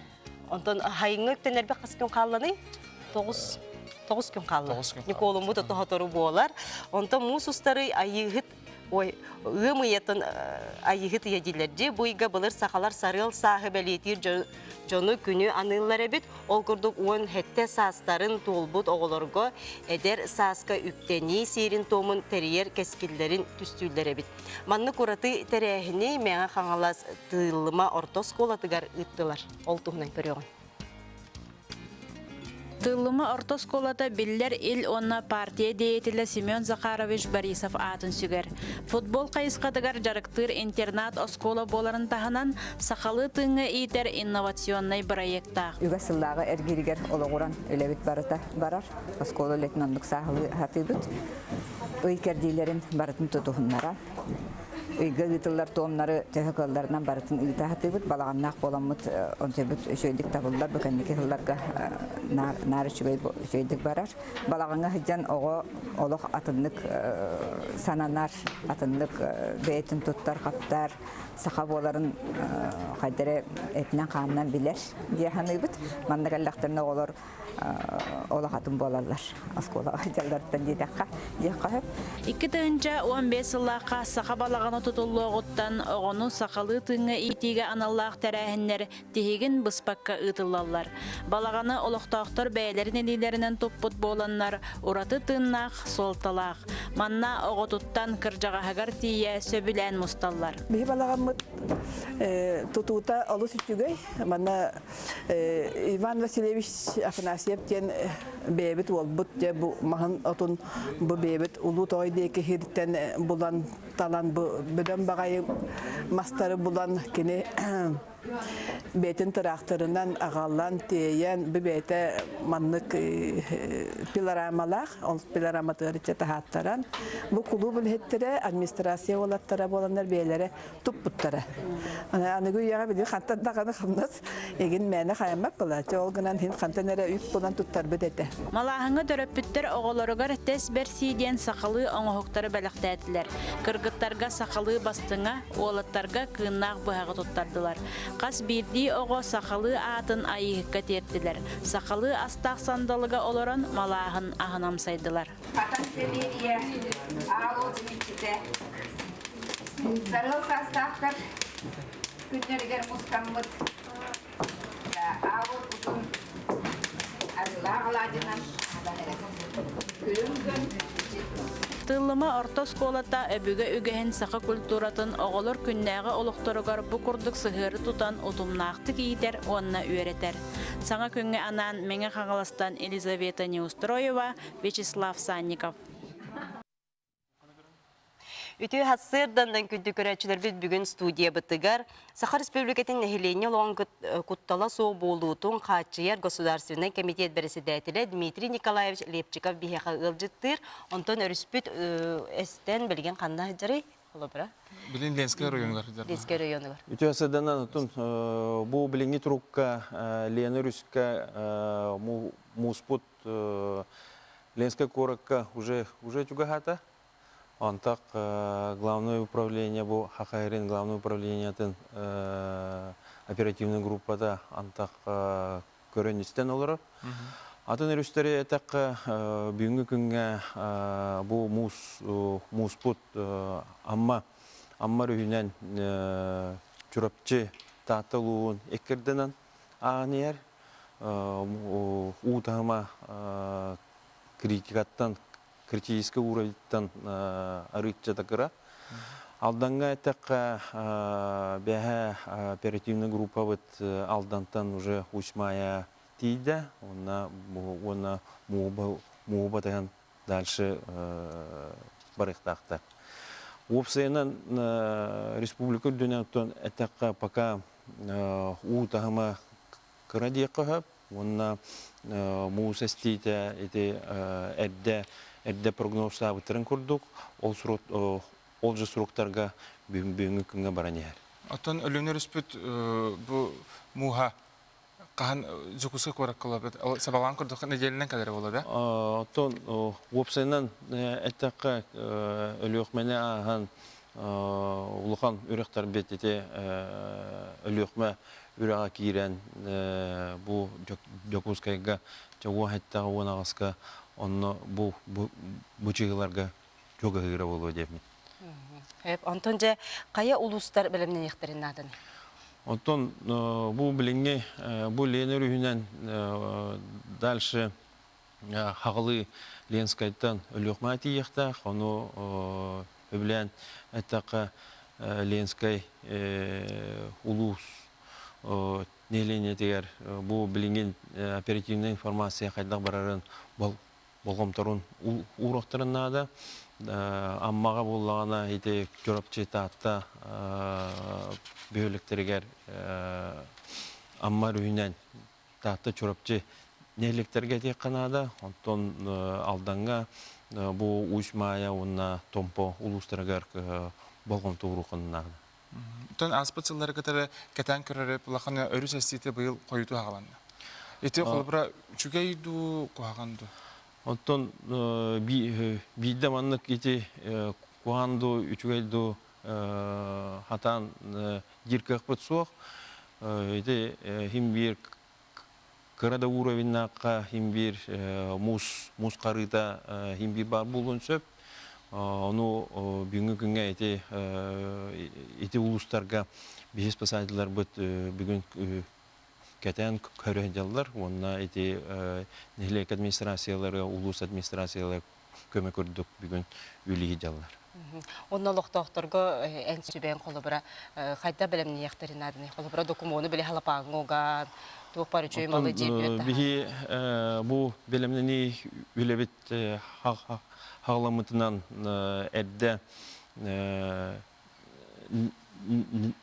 онтон хайыңык тенербе каскын калланы 9 күн калды. Николум бу тотору болар. Онтон мусустары айыгыт ымыятын айыгыт едилерди буйга былыр сахалар сарыл сахыбелетир жону күнү аныллар эбит ол курдук он хетте састарын толбут оголорго эдер саска үктени сирин томун терьер кескиллерин түстүллер эбит. Манны кураты терехини мега хаңалас тылыма ортос колатыгар ыттылар. Ол тугунан көрөгөн. Тылымы ортос колата биллер ил онна партия деятелі Семен Захарович Борисов атын сүгер. Футбол кайыскадыгар жарыктыр интернат оскола боларын таханан сақалы тыңы итер инновационный проекта. Үгасыллағы әргерігер олығыран өлебіт барар. Оскола лейтенанттық сақалы хатыбыт. Өйкердейлерін барытын тұтуғынлара. Үйгі ғытылар тоомнары төхөкөлларынан барытын үйті хатыбыт. Балағаннақ боламыт онтебіт өшөйдік табылдар. Бүкәндекі ғылларға нары шөйдік барар. Балағанға хыджан оғы олық атынлық сананар, атынлық бәйтін тұттар, қаптар, сақа боларын қайдары әтінен қамынан білер. Дияханы бұд, мандағаллақтарына олар олық атын болалар. Асколаға жалдарттан дейдаққа. Икі түйінчә 15 сыллаққа сақа балағаны тұтылы оғыттан оғыны сақалы тыңы итиге аналлақ тәрәхінлер тегін бұспаққа ұтылалар. Балағаны олықтақтар бәйлерін әдейлерінен топпыт боланлар ұраты тыңнақ солталақ. Манна оғытыттан кіржағағығар тие сөбілән мұсталлар. Бейі балағамыт тұтуыта олы сүттігөй. Манна Иван Васильевич Афанасьевтен бейбіт олбыт де бұл мағын отын бұл бейбіт ұлы тойдекі хирттен бұлан талан бүден бағайы мастары бұлан кені бейтін тұрақтарынан ағалан тейен бейті маннық пилорамалақ, ол пилораматығыр етті тағаттаран. Бұл құлу бүлхеттері администрация олаттара боландар бейлері тұп бұттары. Анығы үйеға білі қантан дағаны қамнас, еген мәні қайамақ бұлады. Ол ғынан хин қантан әрі үйіп бұлан тұттар бүдеті. Малағыңы дөрөппіттер оғыларығар тәс бір сейден сақалы оңығықтары бәліқті әтілер. Кыргыттарға сақалы бастыңа, олаттарға кыыннақ бұғағы тұттардылар. Қас бірді оғы сақалы атын айыққа терділер. Сақалы астақ сандалыға оларын малағын ағынамсайдылар. Зарыл састақтар күннергер мұскаммыт. Ауыр ұтын арыла ғаладынан күрінген Тыллыма орто сколата өбүгө үгөһен саха культуратын оголор күннәгы олохторогор бу курдук сыгыры тутан утумнаакты киитер онна үеретер. Саңа күнгө анан меңе хагаластан Елизавета Неустроева, Вячеслав Санников. Үтүү хассырдандан күнді көрәтчілер біз бүгін студия бұттығар. Саха Республикатын нәхилене лоң күттала соу болуытын Қачияр Государственный комитет председателі Дмитрий Николаевич Лепчиков бейеқа ұлжыттыр. Онтон өріспіт әстен білген қанда жары? Билин Ленская районы бар. Ленская районы бар. Үтүү хассырдандан бұл біліңі тұрукка, Лена Рюсска, Муспут, Ленская коракка уже тюгахата. Антак главное управление бу Хакайрин главное управление оперативная группа антак көрөністен олар. Атын өрістері этак бүгінгі күнге бу муспут амма рүйінен чурапчы татылуын екірдінен ағынер ұтағыма критикаттан критический уровень арыча такыра. Алданга этакка бәһә оперативная группа вот алдантан уже 8 тиде, она муба дальше барыхтакта. Опсайнан республика дөнәтен этакка пока утагыма кырадыякка, она мусастите эти Әдді прогнозда бұтырын көрдік, ол жы сұрықтарға бүгінгі күнге баран егер. Оттан өлімнер үспіт бұл мұға қаған жүкісі көрік қылып, сабалан көрдік неделінен кәдері болады? Оттан опсайынан әттіққа өліқмені ағын ұлыған үріқтар беттете өліқмә үріға кейрен бұл жүкіскайға жауы әттіға оң ағысқа онно бу чыгыларга жога гыра болу депми. Антон же кая улустар билимнен ехтерин адын? Антон бу билинге бу Лена рүйүнөн дальше хагылы Ленскайттан өлөкмати ехта, ону билен этака Ленскай улус нелене тегер бу билинген оперативная информация кайдак барарын болғымтырын урақтырынады. Аммаға болағына еті көріпчі таатта бөліктерігер амма рүйінен таатта көріпчі неліктерге тек қанады. Онтон алданға бұл ұшмая онна томпо улустырығар болғымты урықынады. Тон аспыцылары кәтәрі кәтән көріріп, лақаны өріс әстейті бұйыл қойыту ағаланды. Эти холбра чугайду куаганду. Оттон бидде маннык эти куанду чугайду хатан дирках подсох. Эти химбир кырада уровеннака химбир мус карыта химбир бар булун сөп. Ону бүгүнкү күнгө эти улустарга бес спасательлар бут бүгүн Кәтән көрәдәлләр, онна эти нелек администрациялары, улус администрациялары көмек көрдік бүгін үлігі жаллар. Онна лоқтоқтырғы ән сүбән қолыбыра қайда білімні яқтарин адыны, қолыбыра докумоны білі халапағын оған, туық бары жөймалы жебет. Бігі бұл білімні үлебет хағыламытынан әдді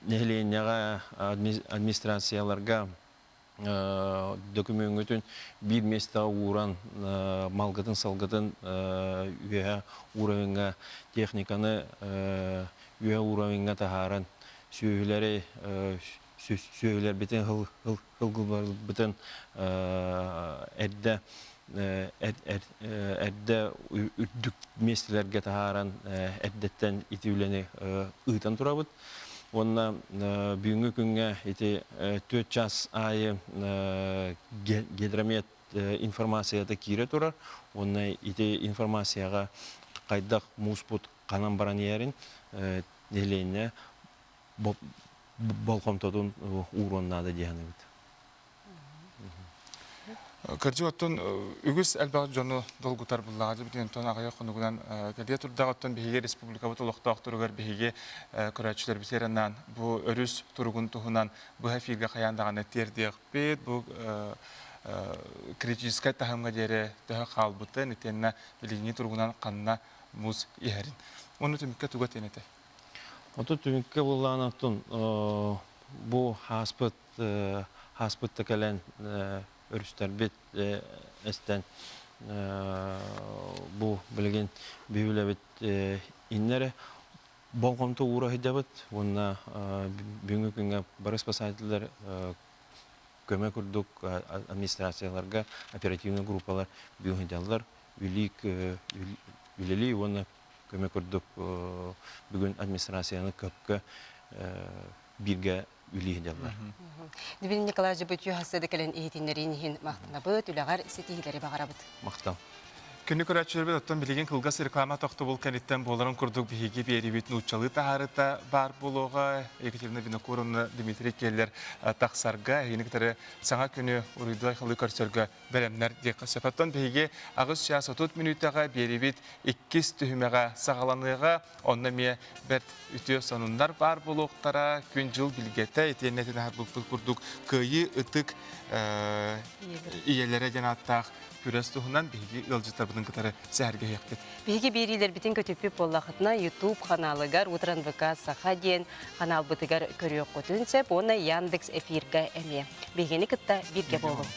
нәхленеға администрацияларға документын bir места уран малгатын салгатын үе уровенга техниканы үе уровенга тахаран сөйләре сөйләр битен хылгылар битен әддә үддүк местеләргә тахаран әддәттән итүләне ыйтан турабыт. Онна бүгінгі күнге 4 час айы гидромет информацияда кире тұрар. Онна информацияға қайдақ муспут қанан баран ерін делейіне балқамтадың уроннады дегені бит. Кыржы оттон үгіс әлбәғ жону долгутар бұллағады бітен тон ағая құнығынан кәлия тұрдағы оттон бейге республика бұты лоқтақ тұрығар бейге көрәтшілер бітерінен бұ өріс тұрғын тұғынан бұ әфиға қаяндағаны тердеғ бет, бұ критическай тахымға дері төхі қалбыты нетеніне білігіне тұрғынан қанына мұз ехерін. Оны түмікке тұға тенеті? Оты түмікке бұллағын аттын бұ хаспытты кәлін өрістер бет әстен бұ білген бейілі бет иннері болғымты ұра хедебет, онына бүгінгі күнге бары спасателер көмек үрдік администрацияларға, оперативный группалар бүгін хедялар, үлелі, оны көмек үрдік бүгін администрацияны көпкі бірге үлі хедялар. Дебин Николай Жабытью хасыды кәлін ехетінлерін мақтына бұд, үліғар сетігілері бағара бұд. Мақтал. Күнні көрәтшілербет оттан білеген қылғас реклама тоқты бұл кәнеттен боларын күрдік бейге беребетін ұтчалы тағарыта бар болуға. Екатерина Винокуровна, Дмитрий Келлер тақсарға, еніктері саңа күні ұрыйдуай қылы көрсергі бәрімнер деқі сөпаттан бейге ағыз шас 30 минутаға беребет 2 түхімеға сағаланыға, онна ме бәрт үтіе сонындар бар болуқтара күн жыл білгеті етенетін әрбұлтық күрдік көйі ұтық иелері жанаттақ Күрәс тұғынан бейге ылжытар бұдың кітары сәрге яқтет. Бейге берилер бітін көтіппі боллақытына YouTube каналыгар Утран ВК Саха ден канал бұтығар көріе қотынсеп, оны Яндекс эфирға әме. Бейгені кітта бірге болу.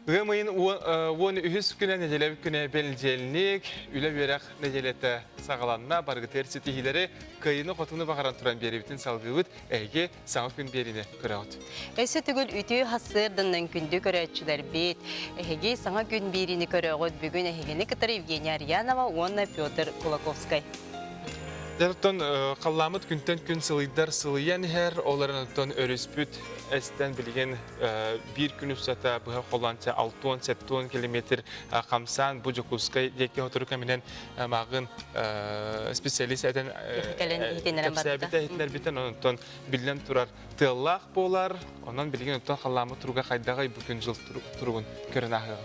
Ғымайын 13 күні неделебі күні бәлжелінік, үлі берек неделеті сағаланына барғытер сетихилері қайыны қотыны бағаран тұран беребетін салғығыт әйге саңы күн беріне көрәғыт. Әсі түгіл үті хасырдыңнан күнді көрәтшілер бет. Әйге саңа күн беріне көрәғыт бүгін әйгені кітір Евгения Арьянова, онна Петр Кулаковскай. Дәрттон қалламыт күнтен күн сылыйдар сылыян әр, оларын өріспүт әстен білген бір күн үстата бұға қоланча 6-7 километр қамсан бұ Жокускай деке отыру кәмінен мағын специалист әтен әпсәбіті әйтінер бітен онын білген тұрар тыллақ болар, онын білген қалламыт тұруға қайдағай бүкін жыл тұруғын көрін ағыға.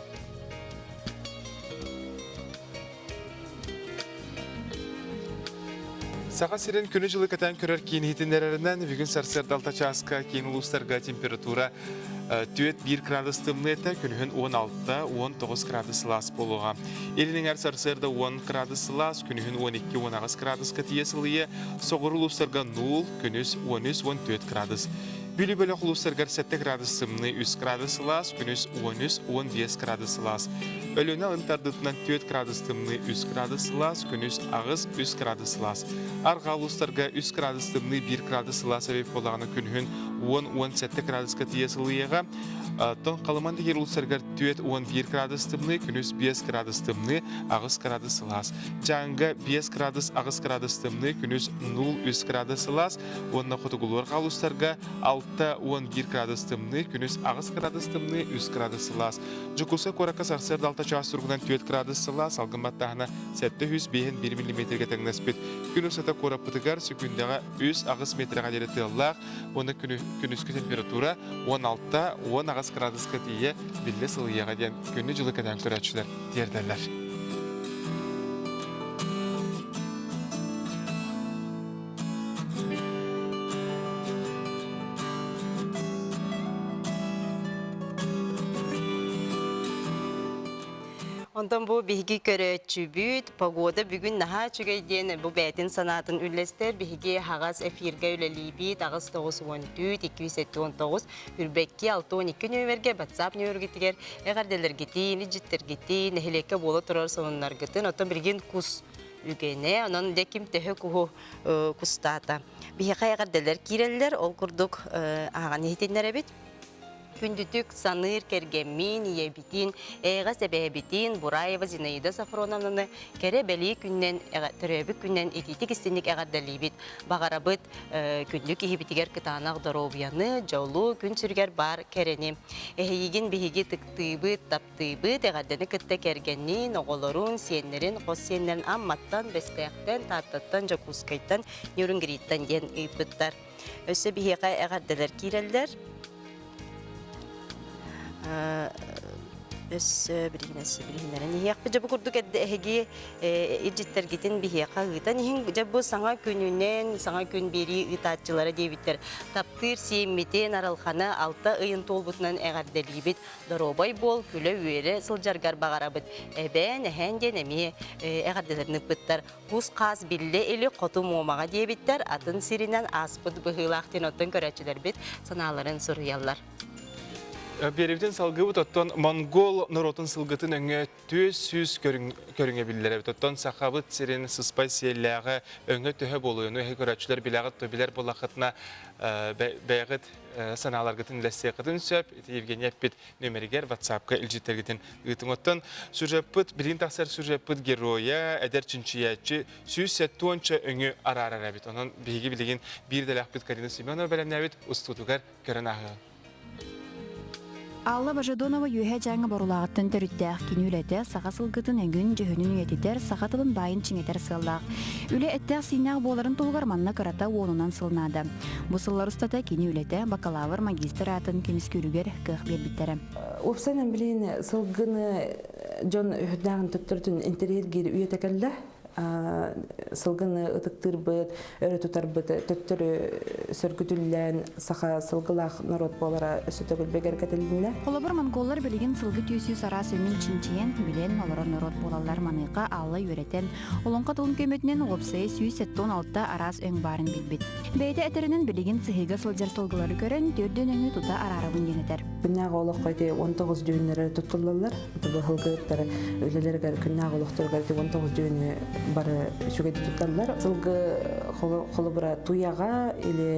Саға сирен күні жылы кәтен көрер кейін хитіндерерінен бүгін сарсырды алтачаска кейін ұлыстарға температура 4-1 градус тымнеті күнігін 16-19 градус лас болуға. Елінің әр сарсырды 10 градус лас, күнігін 12-19 градус кәтиесіліе, соғыр ұлыстарға 0, күніс 13-14 градус. Бүлі-бөлі құлыстарғар 7 градус сымны 3 градус лас, күніс 13-15 градус лас. Өліні ұнтардытынан 4 градус тымны 3 градус лас, күніс ағыз 3 градус лас. Арға ұлыстарға 3 градус тымны 1 градус лас әбеп болағаны күнігін 10-17 градусқа тиесіліеға. Тон қалыманды ер ұлыстарғар 4-11 градус тымны, күніс 5 градус тымны, ағыз градус лас. Жаңға 5 градус ағыз градус тымны, күніс 0-3 градус лас. Онына құтығылуарға ұлыстарға 6-11 градус тымны, күніс ағыз градус тымны, 3 градус лас. Жүкілсі қорақа сарсырды алта час тұрғынан 4 градус лас, алғыматтағына 700-1 мм тәңнәспет. Күніс әті қорапытығар секундаға 3 ағыз метрға дері тыллақ, оны күніскі температура 16-10 ағыз градусқа тие білі сылыяға ден күнні жылы кәден көрәтшілер дердерлер. Ondan bu bihigi körötçübüt, pagoda bugün naha çügeyden bu bəytin sanatın üllester bihigi hağaz efirge ülelibit, ağız 914, 279, ürbekki 612 növerge, WhatsApp növergetiger, eğerdeler geti, nicitler geti, nehileke bolu turar sonunlar gıtın, otan bilgin kus ügene, onun dekim tehe kuhu kustata. Bihigi eğerdeler kireller, ol kurduk ağa nehitenler ebit. Күндүтүк Саныр Кергеммин, Ебитин, Эға Себебитин, Бураева Зинаида Сафроновнаны кере бәлі күннен, түрөбі күннен етитік істенік әғардалибит. Бағарабыт күндік ехебитігер кытанақ доробияны, жаулу күн сүргер бар керені. Эхейгін бігігі тықтыбыт, таптыбыт, әғарданы кітті кергеннен, оғылырын, сиенлерін, қос сиенлерін амматтан, бәстәқтен, таттаттан, жакускайттан, нюрінгриттан ден ұйпыттар. Өсі бігіға әғардалар кейрелдер. Бірігінәрін. Ехпі жабы күрдік әдігі иржеттер кетін бігеқа ғыта. Нехін жабы саңа күнінен, саңа күн бері ұтатчылары дейбіттер. Таптыр сеймметен аралхана алта ұйын толбытынан әғардалибет. Доробай бол, күлі өйері сылжаргар бағарабыт. Әбән, әхәнден әме әғардаларыны бұттар. Құс қаз білі әлі қоту момаға дейбіттер. Атын сирінен аспыд бұғылақтен оттын көрәтчілер бет саналарын сұрыялар. Беревден салгыбы тоттон монгол норотын сылгытын өңі төз сүз көріңе білдері. Тоттон сақабыт сирен сыспай сиелләғы өңі төхі болуыны көрәтшілер біләғыт төбілер болақытына бәйғыт саналарғытын ләстеқытын сөп. Евгения Пет нөмерігер WhatsApp-қа үлжеттергетін ұйтың оттон. Сүржеппіт, білін тақсар сүржеппіт героя, әдер чынчиятчы, сүз сәттуанча өңі ара-ара әбіт. Onun білгі білген бір дәләқпіт Карина Семенова бәлемін әбіт, ұстутуғар көрін ағы. Алла Бажадонова юhe жаңы борулағыттын түріттәқ кенюләті саға сылғытын әңгін жөхінін өйететер сақатылын байын чыңетер сыллақ. Үлі әттәқ синақ боларын толғарманна қарата онынан сылнады. Бұл сыллар ұстата кенюләті бакалавр магистр атын кеміскүрігер қық бербіттері. Опсайнан білейін сылғыны жон үхдағын түттірдің интерьергері үйетекелді. Сылгыны ытыктыр быт, өрі тұтар быт, төттірі сөргүтіллән сақа сылгылақ народ болара өсітігіл бегер кәтілдіңлі. Қолабыр монголлар білеген сылғы түйсі сара сөмін чинчиен білен олары народ болалар маныққа аллы өретен. Олонқа тұлын көметінен опсайы сүйіс 16 арас өң барын білбет. Бәйті әтерінің білеген сығыға сылжар сылғылары көрін төрден өңі тұта арарабын денетер. Күннағы олық қойды 19 дүйінлері тұттылылар. Бұл ғылғыттары өлелергер күннағы олықтырғар 19 дүйіні бары шүгеді тұтталылар. Сылғы қолы бұра туяға или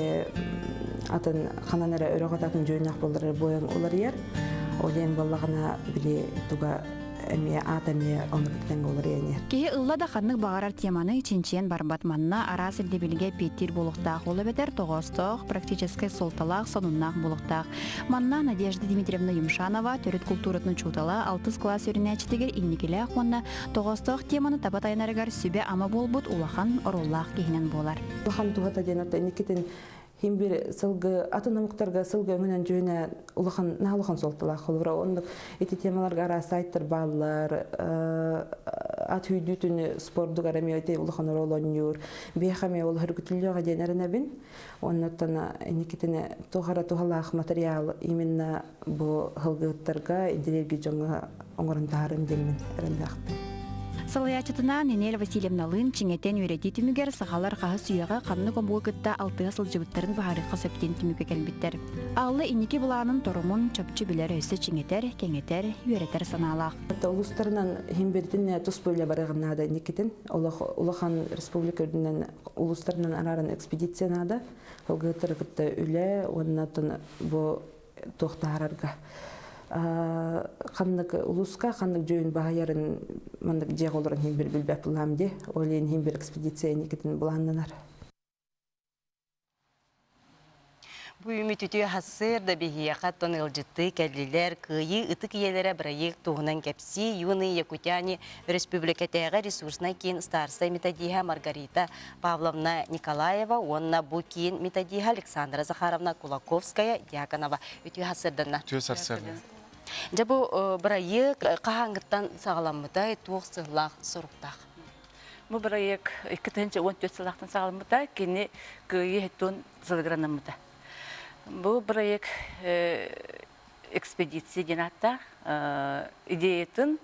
атын қананары өріғататын жүйінақ болдыры бойын олар ер. Олен балағына біле туға әме ат әме оңырттен олар еңер. Кейі ұлла да қанық бағарар теманы чинчен барбатманна арас елде білге петтер болуқтақ олы бәдер тоғыстық, практическай солталақ, сонуннақ болуқтақ. Манна Надежда Дмитриевна Юмшанова төрет культуратны чутала 6 класс өрінәчітігер иннекелі ақуанна тоғыстық теманы табат айнарығар сүбе ама болбут улахан ороллақ кейінен болар. Улахан туғата денатта иннекетін Химбир сылгы атынамықтарға сылгы өңінен жүйіне нағылыған солтылақ олыра. Ондық эти темаларға арасы айттыр балылар, ат үйдүтіні спордық араме өте ұлыған оролон юр. Бейхаме ол хүргітіліға денерін әбін. Оннаттан әнекетіне туғара туғалақ материал именно бұл ғылғыттарға интерьерге жоңға оңырындарын демін әрілдіқпен. Салаячытына Ненел Васильевна Лын чинетен үйреті түмігер сағалар қағы сүйеға қамны комбуы күтті алтыға сылжыбыттарын бағарыққа сөптен түмігі кәлбіттер. Аллы инеке бұлағының торумын чөпчі білер өсі чинетер, кеңетер, үйретер саналақ. Улустарынан химберден тұс бөлі барығынады инекетін. Улахан республика үрдінен улустарынан арарын экспедициянады. Олғытыр күтті үлі, оннатын бұл тоқтарарға. Қандық улуска, қандық жойын бағайарын мандық жеғ оларын химбер білбәп бұламде, олейін химбер экспедиция некетін бұланнанар. Бұл үміт үті хасыр да бігияқа тон ылжытты кәлілер, күйі ұтық елері бірайық туғынан кәпсі, юны Якутяне республикатайға ресурсына кейін старстай методиха Маргарита Павловна Николаева, онна бұл кейін методиха Александра Захаровна Кулаковская, Дьяконова. Үті хасырдана. Жабу бірайық қағаңғыттан сағаламыдай туық сығылақ сұрықтақ. Бұл бірайық 2-14 сылақтан сағаламыдай, кені күйі хеттон сылғыранамыда. Бұл бірайық экспедиция денатта идеятын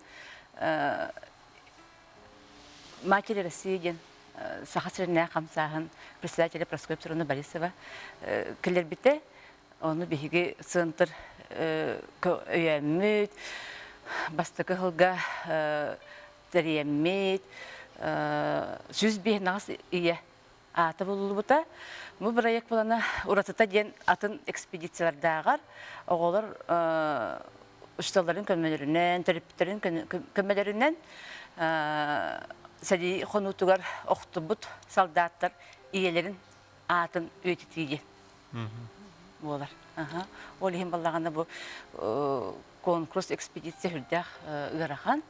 матери России ден сақасырына қамсағын председателі Проскоя Петровна Борисова келер біте, оны бейге сынтыр өйәммет, бастықы ғылға тәрейәммет, сүз бейін нағыз ие аты болулубута. Бу проект болана уратыта ден атын экспедициялардагар оголор ушталларын көмөлөрүнөн, терапевттерин көмөлөрүнөн сәди хонутугар оқтубут солдаттар иелерин атын өтетиге. Болар. Ол ем балағанда бұл конкурс экспедиция хүрдәк ұғырахан.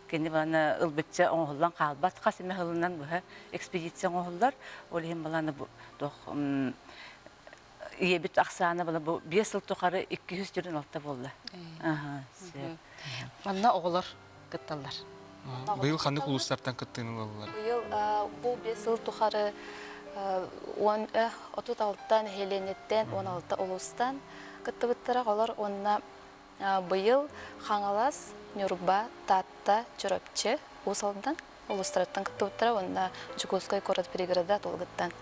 Кенде баланы ылбытча оңғылдан қалбат қасыме ғылынан бұл экспедиция оңғылдар. Ол ем баланы бұл ебіт ақсаны бұл 5 жыл тоқары 200 түрін алта болды. Манна оғылар кытталар. Быйыл қанды құлыстардан кыттыны болалар? Быйыл бұл 5 жыл тоқары 36-тан Хеленеттен, 16 Олустан кытты бұттыра олар онына быйыл Хаңалас, Нюрба, Татта, Чүрөпче Усалдан Олустараттан кытты бұттыра онына Чукускай корот перегорода толгыттан.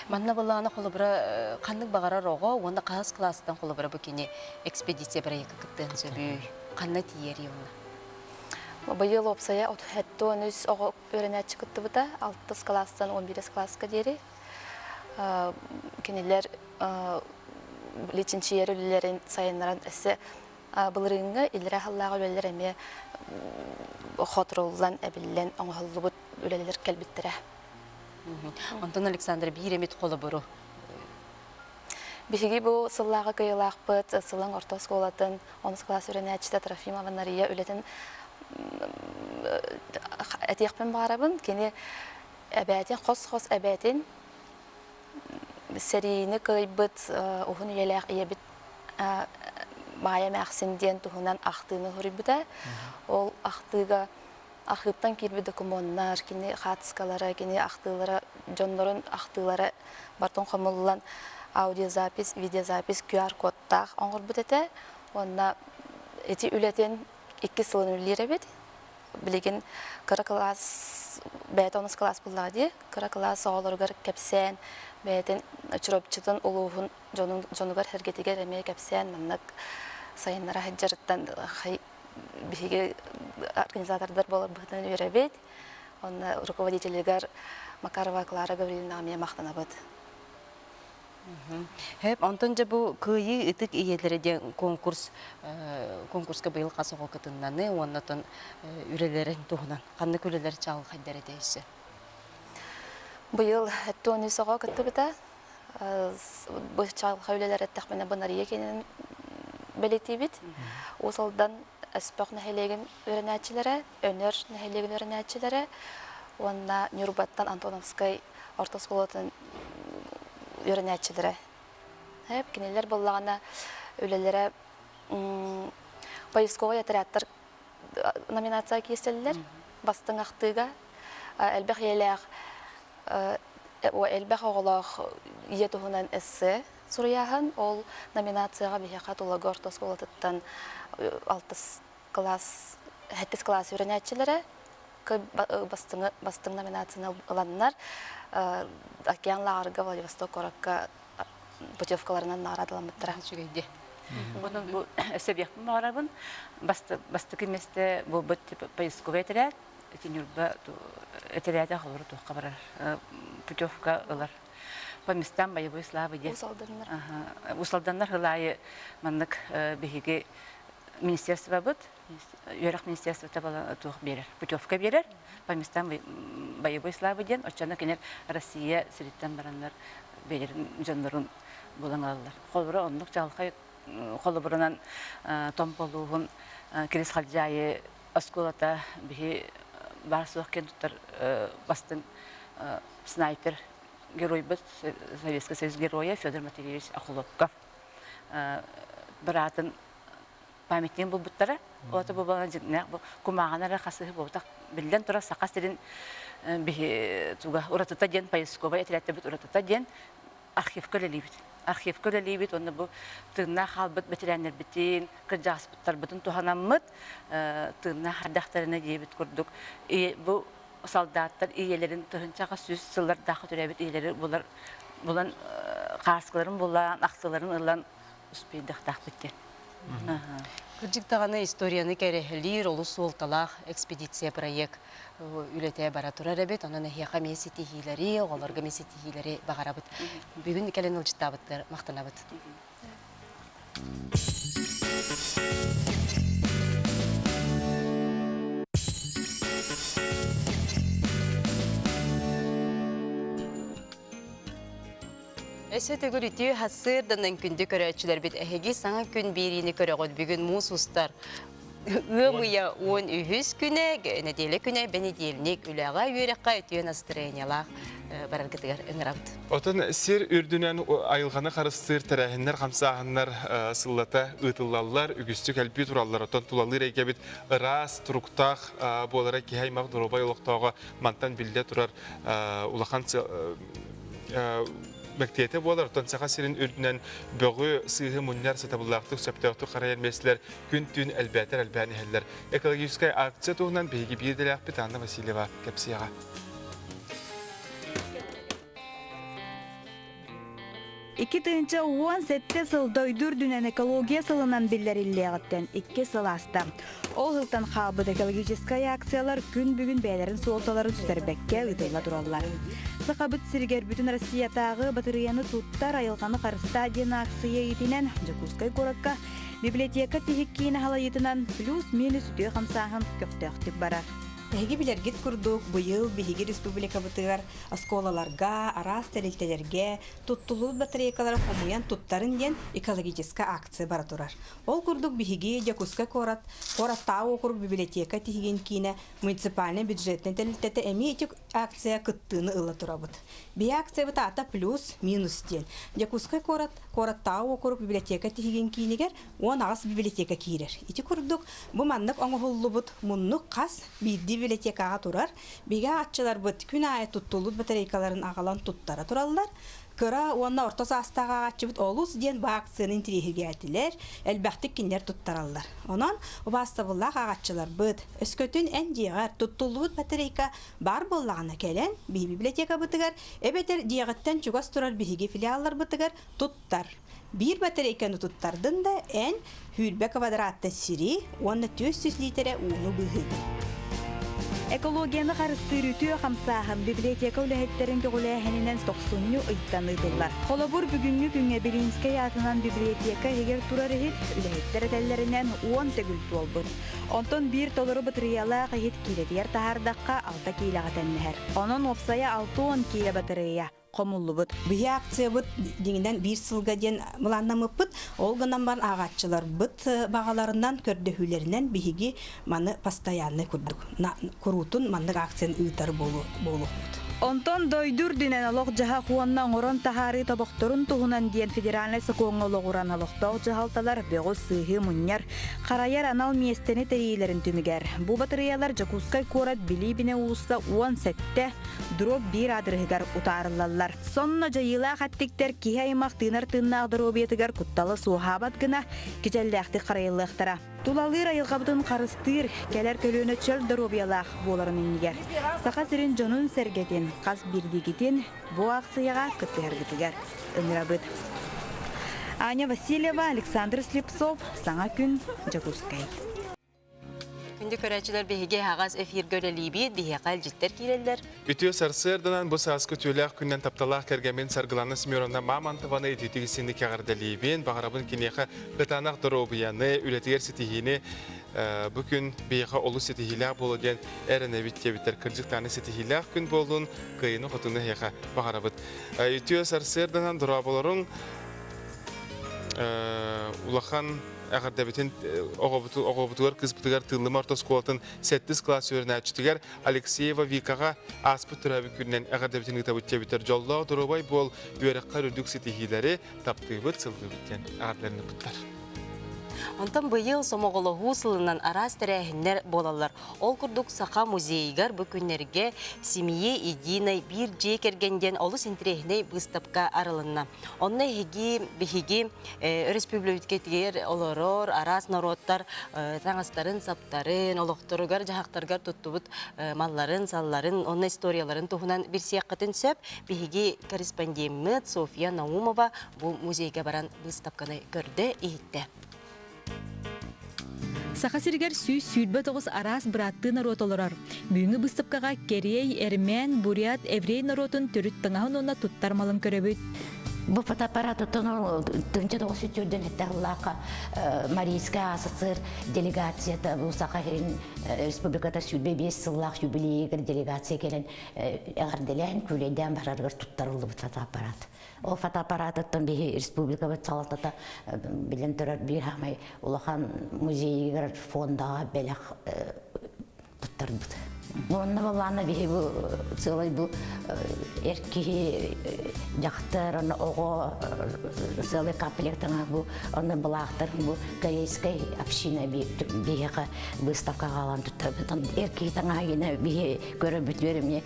Манна баланы қолыбыра қандық бағарар оғы, онда қағыз класстан қолыбыра бүкене экспедиция бір екі кыттын сөбүй. Қанна тиері оны? Быйыл опсая хәтті 13 оғы өренәтші кытты бұта, 6 класстан 11 класска дері. Кенелер лечінші ерілерін сайынларын әсі бұлырыңы илері қаллағы өлелер әме хотырылдан әбілден оңғылы бұт өлелер кәлбіттірі. Антон Александр бейремет қолы бұру? Бихиги бұл сыллағы көйілақ бұт, сылың орта сколатын, 10 класс өренәтші Трофимова Нария өлетін әтеқпен бағарабын, кені әбәтен, қос әбәтен сәрейіні көйбіт, ұғын еләқ ебіт бая мәқсінден тұғынан ақтыны хүрібіді. Ол ақтыға ақыптан келбі документар, кені қатыскалары, кені ақтылары, жонларын ақтылары бартын қомылылан аудиозапис, видеозапис, QR-кодтақ оңғыр бұтеті. Онына әті үлетен 2 сылын үлері бет. Білеген қыры класс, бәйті 10 класс бұллады. Қыры класс оғылырғыр кәпсен, бәйтін чүрөпчітін ұлуғын жонуғар әргетігер әме кәпсен, мәннік сайынлара хәджарыттан бігі организатордар болар бұғытын үйері бет. Оны руководителігер Макарова Клара Гаврилина әме мақтана бұд. Хәп, антонжа бұл күйі үтік иелерден конкурска быйыл қасығы кытыннаны, оннатын үрелерін туғынан. Қанды көлелер чағыл қайдар етейсі? Быйыл әтті 13-ға күтті біті. Бұл чағыл қаулелер әттіқпені бұнар екенін бәлеті бит. Осалдан әспәқ нәхелеген өрінәтчілері, өнер нәхелеген өрінәтчілері, онна Нюрбаттан Антоновскай ортосколатын өрінәтчілері. Кенелер болағына өлелері поисковый отрядтар номинация кестелілер. Бастың ақтыға әлбәқ еләқ әлбәқ оғылақ етуғынан әсі сұрияғын. Ол номинацияға бейхақат олығы ортосколатыттан 6 класс өрінәтчілері бастың номинацияны ұланынар. Океанлағырға Владивосток коракка путевкаларынан нарадылан бұттыра. Оның бұл әсәбияқпын мағарабын. Басты кеместе бұл бұт поисковый әтірәт, Нюрба әтірәті қалыры тұққа барар. Путевка ұлар. По местам боевой славы де. Усалданнар ғылайы маннық бігеге министерство бұд. Үйрақ министерство табала туық берер. Путевка берер. По местам боевой славы ден. Очаны кенер Россия сіреттен барандар берерін жандарын болан алылар. Қолбыры онлық жалқай қолбырынан том болуғын керес қалжайы осколата бігі бар суық кен тұттар бастың снайпер герой бұд, Советский Союз героя Федор Матвеевич Ахуловков. Біратын памятнен бұл бұттары. Олаты бұл балан жігінәк күмағанары қасығы болдақ. Білден тұра сақас деден ұратыта ден, поисковай әтірәтті бұд ұратыта ден архивка ләлейбіт. Архивка ләлейбіт, оны бұл тыңна қалбыт бәтірәнер бітін, кіржағыс бұттар бұтын туғанамыд, тыңна хардақтарына дейбіт күрдік. Бұл солдаттар иелерін тұхынчаға сүз сыллар дақы түрәбіт иелері бұлан қарсқыларын бұлан, ақтыларын ұлан ұспейдіқ дақ біткен. Кырдьыктаганы историяны кәрехлир, олус олталақ экспедиция проект үлете бара турар эбит, онун эхияка месетихилери, оголорга месетихилери багарабыт. Бүгүн келен ылжыттабыттар, мактанабыт. Эссе төгөр ити хассырданан күнді көрәчілер бит әхеги саңа күн беріні көрәғыд бүгін мұс ұстар. Үмия 10 үхіз күні, неделі күні, бәнеделінек үләға үйерекқа өтіен астырайнялақ бараргытыгар өңірабыд. Отын сер үрдінен айылғаны қарыстыр тәрәхінлер, қамсағынлар сыллата ұтылалар, үгісті кәлпі туралар. Отын тулалыр әйкебет ырас, тұруқтақ болара кейаймақ дұробай олықтауға мантан білде тұрар улақан Мәктеті болар, тонсаға сирин үрдінен бөғі сыйғы мұннар сатабылақтық сөптіғті қарайыр месілер күн түн әлбәтір әлбәні әлілер. Экологическай акция туғынан бейгі бейділі ақпет Анна Васильева кәпсияға. Iki tığınca 17 sılda üdürdünen ekologiya sılından billerilliyağıtten 2 sıl hasta. O hıltan xabıd ekologическай aksiyalar gün bugün beylerin soğutaları süterbekke ıdıyla durallar. Sıqabıt sirger bütün Rossiyatağı batırıyanı tuttar ayılğanı qarısta den aksiya etinen Jakutskay korakka biblioteka tihikkiini halayıtınan plus-minus ütüye qamsağın köftöktük barar. Эһиги билергит курдук быйыл биһиги республика бытыгар асколаларга, арас телектелерге, туттулуу батарейкалар хомуян туттарын ден экологическа акция бара турар. Ол курдук биһиги Jakutskay кораттаа окурук библиотека тиһиген кийине муниципальный бюджетный телектете эми этик акция кыттыыны ыла турабыт. Би акция бытаата плюс-минус ден. Jakutskay кораттаа окурук библиотека тиһиген кийинигер 10 агас библиотека киирер. Ити курдук бу маннык оңохуллубут муннук кас бидди библиотекаға турар. Бига атчылар быт күн айы туттулут батарейкаларын ағалан туттара тураллар. Кыра онна ортос астаға атчыбыт олус ден ба акцияны интерегерге әтілер, әлбәқтік киндер туттараллар. Онан, обастабыллақ ағатчылар быт, өскөтін ән диғар туттулут батарейка бар боллағына кәлен, бей библиотека бытыгар, әбетер диғыттан чугас турар бейге филиаллар бытыгар туттар. Bir батарейканы туттардын да ән хүрбе квадратты сири, онна 400 литре уну бүйігі. Экологияны қарыстыр үтіе қамсағын библиотека үләхеттерін көгіләхенінен 90-ны ұйттаныдылар. Қолабыр бүгінгі күнге Белинскай атынан библиотека егер тұрар ехет үләхеттер әтәллерінен 10 тегіл туалбыд. Онтон бір толыры бұтырыяла қағет келетер тахардаққа 6 кейлаға тәннәр. Onun опсая 6-10 кейлі батырыя. Комуллубут. Бия акция бут деңден бир сылга ден мыланнамып бут, ол гынан бар агатчылар бут багаларынан көрдөһүләреннән биһиги маны постоянный курдук. Курутун мандык акцияны ыйтар болу. Онтон дойдур динен алок жаха хуаннан орон тахары табакторун туһунан диен федеральный сокоңологуран алоктоо жахалталар бөгө сыйы муньяр караяр анал местени терилерин түмүгер. Бу батареялар Jakutskay корат билибине уста 17-1 адрыгар утарылалар. Сонна жайыла хаттиктер кихаймак тынар тыннагдыробетигер кутталы суахабат гына кичелдәхти карайлыктара. Тулалыр айылғабытын қарыстыр, кәлер көлөні чөл дұробиялақ боларының егер. Сақа сірін жонын сәргетін, қас бірдегетін бұ ақсыяға күттігергітігер. Үнірабыт. Аня Васильева, Александр Слепцов, Саңа күн, Jakutskay. Күнді көрәчілер бейге ағаз эфир көрелейбейд, бейге қал жеттер кейлелер. Үтіе сарсырдынан бұл сағызғы төйләқ күннен тапталақ кәргәмен сарғыланы Смирона мамантываны ететігісінді кәғардалейбен, бағарабын кенеқі бұтанақ дұробияны, үлетігер сетігені бүкін бейға олу сетігіләқ болу ден әрін әбітте біттер кіржіктаны сетігіләқ күн болуын қиыны құтыны еқа бағарабыд. Үтіе сарсырдынан дұрабылырың улахан Әғарда бетін оғабытығар кызбытығар тылым артос қолатын 7 класс өріне әчітігер Алексеева Викаға аспыт тұрабы күннен әғарда бетін ұтабытте бітер жоллау дұрабай бол өріққа үрдік сетихилері таптығыбыт сылғы біттен әғарларыны бұттар. Онтан быйыл сомоголоху сылынан арас тәрәхіннер болалар. Ол күрдік сақа музейгар бүкіннерге семье единой бір жекергенден олыс интерехіне бұстапқа арылынна. Онна біхігі республикетігер олорор, арас народтар, таңастарын, саптарын, олықтырығар, жағақтарғар тұттыбыт малларын, салларын, онна историяларын тұхынан бір сияққатын сөп, біхігі корреспондемет София Наумова бұл музейге баран бұстапқаны көрді ейітті. Саха сиргер сүйс сүйдбе тоғыз арас бұратты народ олырар. Бүгінгі бұстыпқаға Керей, Эрмен, Бурят, Еврей народын түріт тыңағын онна тұттар малын көребіт. Бу фотоаппараты тынча тоғыз үтірден әттіғылақа Марийска АССР делегацията бұл Саха-Херин республиката сүрбе 5 сыллақ юбилейгер делегация келен әғарделен күлейден барарғыр тұттарылды бұл фотоаппарат. Ол фотоаппараттан бейі республика бұт салатата білен тұрар бір хамай улахан музейгер фондаға бәліқ тұттар бұд. Онна балана бейі бұл целый бұл эрки жақтар, оны оғы целый комплектіңа бұл, оны бұлақтар бұл корейскай община бейіға выставка қалан тұттар бұд. Эрки таңа гені бейі көрі бүт верімне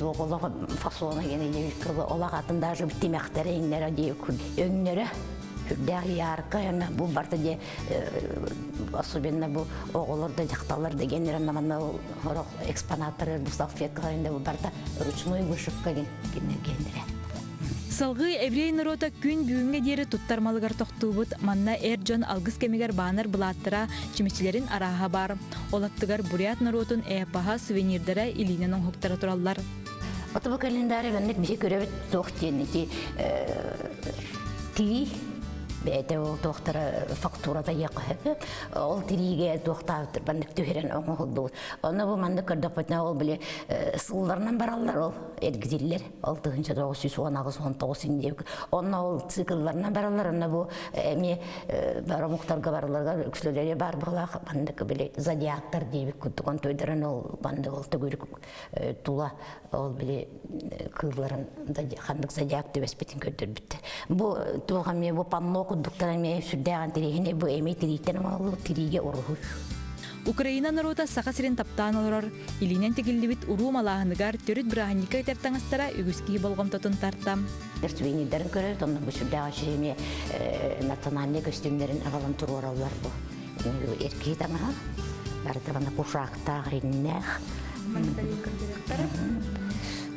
тоғылығы фасуына гені девікілі олақ атын даже бүттемектері еңнері дейік өңнері. Күрдәғі ярқы, бұл барты де, особенно бұл оғылырды, жақталырды, генералнаманы экспонаттары, бұл салфеткаларында бұл барты ручной вышивка генері. Салғы еврей народа күн бүгінге дері тұттармалығар тоқтуыбыт, манна әрджон алғыз кемегер банар бұлаттыра чимечілерін араға бар. Олаттығар Бурят народын әпаға сувенирдері илинен оңықтары тұралар. Оты бұл календарі ғаннық бізі көребет тоқтен, тиви, бәйті ол тоқтары фактурада еқі, ол тириге тоқтауытыр, бәндік түйерен оңы олды. Оны бұл мәнді көрдіппетіне ол біле сылларынан баралар ол әргізелер, 6-919 деп. Оны ол циклларынан баралар, оны бұл әме бары мұқтарға бараларға үксілері бар бұғылақ, бәндік біле зодиактар дейбік күттіған тойдарын ол бәнді ол түгірік тула ол біле кылларын қандық зодиак деп әспетін көрдір бітті. Бұл туғаме бұл панно құддықтаран мен сүрдәған тірегіне бұл әме тірейттен ол тіреге ұрғы. Украина народа сақа сирен таптан олар, илинен тегілдібіт ұру малағынығар түріт бірағынника етертаңыстара үгізкі болғам тұтын тартам. Сувенирдерін көреді, оның бұл сүрдәған шереме национальный костюмдерін ағалан тұру оралар бұл. Еркей таңа, барды ғана пушақтақ, реннәқ.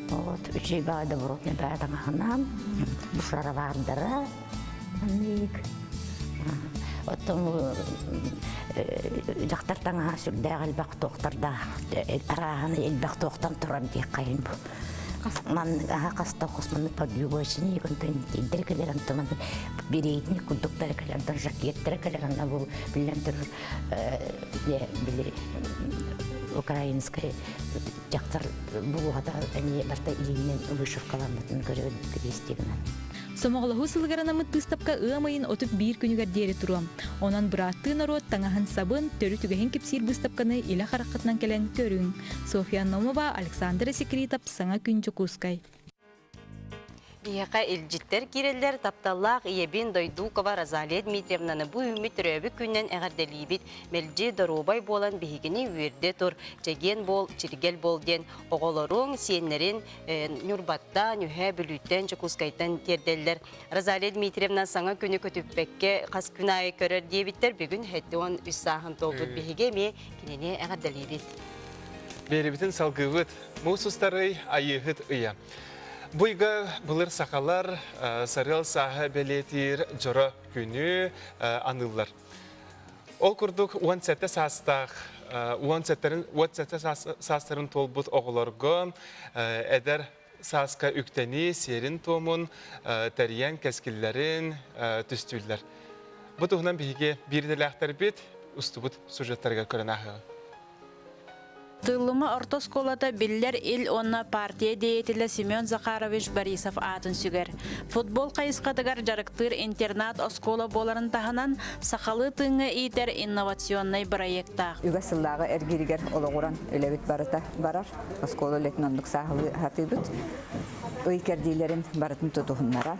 Вот, үчей бағады бұротны бәдің ағынан, бұшары бардыры, әмейік. Оттың жақтар таңа сүрдәғ әлбәқ тоқтарда, арағаны әлбәқ тоқтан тұрар дей қайын бұл. Ман қаста қосманы подъюбойшыны екінтін дейдер кәлер антыманы берейтіне күдіктері кәлерді жакеттері кәлер ана бұл білен түрір біле украинская жақтар бұлғада әне барта илінен вышывкаламытын көрген крестегінен. Somоғылығы сылғаранамы тыстапқа ұғамайын отып бір күнігер дері тұруам. Онан бұратты народ таңағын сабын төрі түгіген кепсир бұстапқаны илі қараққытынан кәлін көрін. София Номова, Александра Секретов, Саңа күн Жокускай. Бияқа елжіттер керелер тапталлақ иебен Дойдукова Розалия Дмитриевнаны бұл үміт түрөбі күннен әғарделейбет мәлже дорубай болан бігігіні өрде тұр, жеген бол, чиргел бол ден, оғылырың сенлерін нүрбатта, нүхә бүліттен, Жокускайтан терделер. Розалия Дмитриевна саңа күні көтіппекке қас күн айы көрер дебіттер бүгін хәттіон үс сағын толбыт бігіге ме кенене әғарделейбет. Беребітін салғығыт, мұсыстары айығыт ұя. Бұйға бұлыр сақалар сарыл саға бәлетір жора күні анылар. Ол күрдік 17 састақ, 17 састарын толбұт оғыларға әдір сасқа үктені серін томын тәриян кәскілерін түстілер. Бұт ұғынан біге бірделәқтер бет, ұстыбыт сюжеттарға көрін ағы. Тылымы ортосколата биллер ил онна партия деятелі Семен Захарович Борисов атын сүгер. Футбол қайысқадығар жарықтыр интернат оскола боларын тағынан сақалы тыңы итер инновационный проекта. Үгасыллағы әргерігер олығыран өлебіт барар. Оскола летнандық сағылы хатыбыт. Өйкердейлерін барытын тұтуғынлара.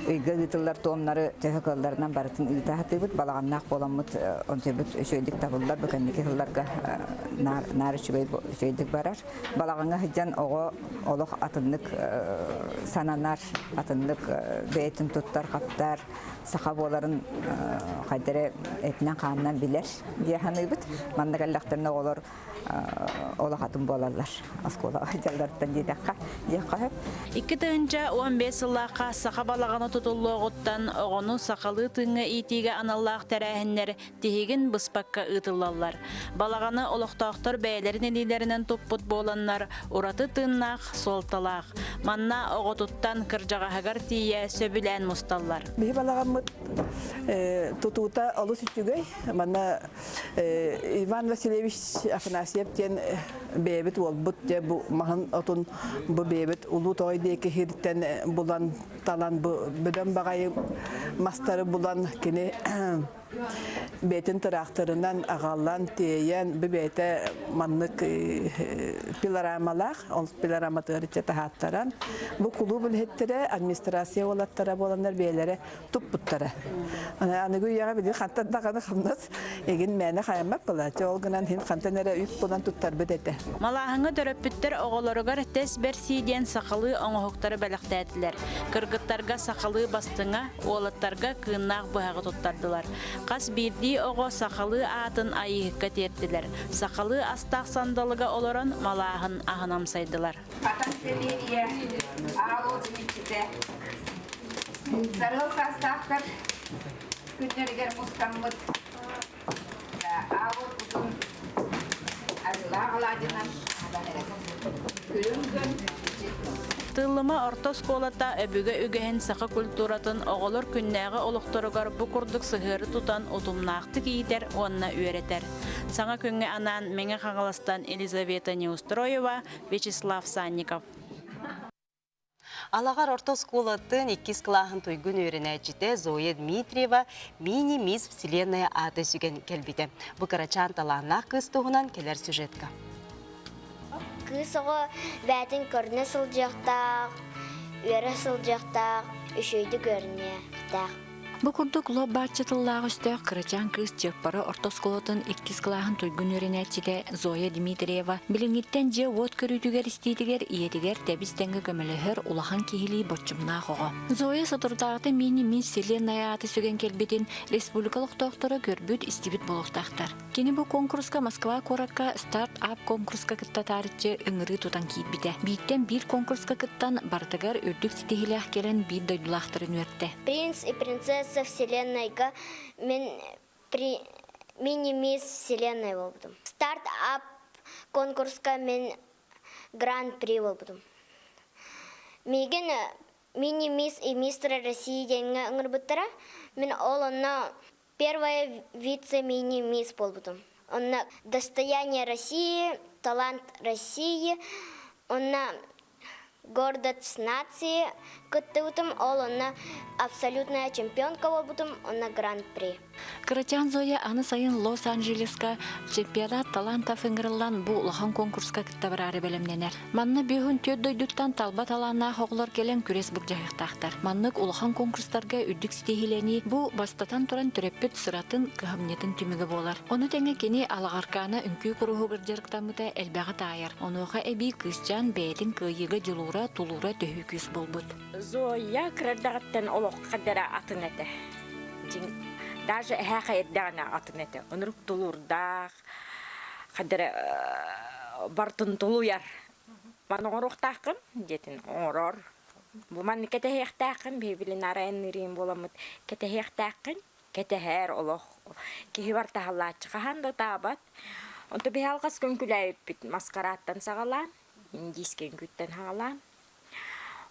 Үйгі ғытылар тоомнары төхөкалларынан барытын үйті хатыбыт. Балағаннақ боламыт онтебіт өшөйдік табылдар. Бүкәндекі ғылларға нары шөйдік барар. Балағанға хыджан олық атынлық сананар, атынлық бәйтін тұттар, қаптар, сақа боларын қайдары әтінен қанынан білер. Дияханы бұд. Мандағаллақтарына олар олық атын болалар. Аскола жалдарыттан дейдаққа. 2-15 сыллаққа сақа балағаны тутуллоғыттан оғону сақалы тыңы итиге аналлақ тәрәхіннер тегін бұспаққа ұтылалар. Балағаны олықтақтар бәйлерін әдейлерінен топпыт боланлар ұраты тыңнақ солталақ. Манна оғытуттан кыржағағар тие сөбілән мұсталлар. Бейі балағамыт тұтуыта олы сүттігөй. Манна Иван Васильевич Афанасьевтен бейбіт ол бұт де бұ мағын отын бұ бейбіт ұлы тоғайдекі хирттен бұлан талан бұдан бағайы мастары бұлан кені бетін тұрақтарынан ағалан тейен бейті маннық пилорамалақ, ол пилораматығы тахаттаран. Бұ құлу білхеттері администрация олаттара боландар бейлері тұп бұттары. Анығы үйаға білі қантандағаны қамнас егін мәні қайамақ бұла. Ол ғынан хин қантанары үйіп бұлан тұттар бідеті. Малағыңы дөрөппіттер оғыларығар тәс бәр сейден сақалы оңығықтары бәліқтәділер. Кыргыттарға сақалы бастыңа, олаттарға кыыннақ бұғағы тұттардылар. Қас бірді оғы сақалы атын айыққа терттілер. Сақалы астақ сандалыға оларын малағын ағынамсайдылар. Зарыл састақтар күннергер мұстамыд. Ауыр күн азылағаладынан күлінген. Тыллыма ортос колата өбүгө үгөһен саха культуратын оголор күннәгы олуктарыгар бу курдук сыгыры тутан утумнаакты киитер онна үйрәтер. Саңа күнгө анан меңе каңаластан Елизавета Неустроева, Вячеслав Санников. Алагар ортос колатын 2 клахын туйгун үйренәчите Зоя Дмитриева мини-мисс Вселенная аты сүген келбите. Бу карачан таланақ кыз туғынан келер сюжетка. Кыз оғы бәтін көріне сылжақтақ, үйері сылжақтақ, үшөйді көріне қытақ. Бу курдук лоб бачытыллағы үстөк кырачан кыз жеппары ортосколотын 2 клахын туйгун өренәчиде Зоя Дмитриева билиңиттен же от көрүтүгер иститигер иетигер тебистенге көмөлөһөр улахан кихили бочумна хого. Зоя сотурдагы мини-мисс Вселенная аты сөген келбитин республикалык доктору көрбүт истибит болуктактар. Кени бу конкурска Москва коракка старт-ап конкурска кытта таричи ыңыры тутан кийбите. Биттен бир конкурска кыттан бартыгар үрдүк ситихилях келен бир дойдулактарын өртте. Принц и принцесса Вселенная мен мини-мисс Вселенная болдым. Старт-ап конкурска мен гран-при болдым. Меген мини-мисс и мистер России денге ыңырбыттара, мен ол онна первая вице-мини-мисс болдым. Онна достояние России, талант России, онна гордость нации, кыттыбытым, ол онна абсолютная чемпионка болбутым, онна гран-при. Кырачан Зоя аны сайын Лос-Анджелеска чемпионат талантов ыңырылан бу улахан конкурска кытта барары белемненер. Манны бүйін төддөйдуттан талба талана хоғлар келен күрес бұқжағықтақтар. Маннык улахан конкурстарга үрдік стихилени бу бастатан туран түреппіт сыратын кыхамнетін түмігі болар. Оны тәңе кені алағарканы үнкі күріғу бірдеріктамыда әлбәғі тайыр. Онуға әбей кызжан бәйтін күйігі жылура тулура төхі күз болбуд. Зоя кырдағыттан олық қадара атын әті. Даже хәқайдана атын әті. Онырық тулурдақ, қадара бартын тулуяр. Маны оруқтақым, детін орор. Бұман кәтәхеқтақым, бейбілін арайын нырейін боламыд. Кәтәхеқтақым, кәтәхәр олық. Кехі бар тағалатшы қағанды табат. Онты бейалғас көнкіләйіп біт маскараттан сағалан, индийскен күттен хағалан.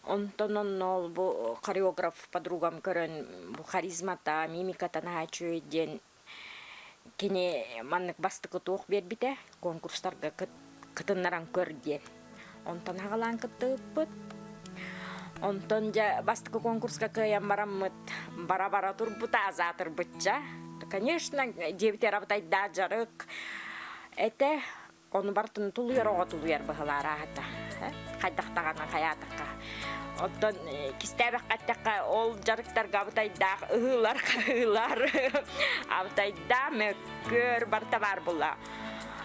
Онтон ол бу хореограф подругам көрөн бу харизмата, мимикатан хачуйден кене маннык бастыкы тоқ бербите конкурстарга кытыннаран көрден. Онтон хагалан кыттыппыт. Онтон жа бастыкы конкурска кыян бараммыт, бара-бара турбут азатыр бытча. Конечно, дебите работать да жарык. Это он бартын тулуяр ого тулуяр бахалара хата. Кайдактагана каятакка. Оттон кистебек каттакка ол жарыктарга абытайда ыылар абытайда мөккөр барта бар була.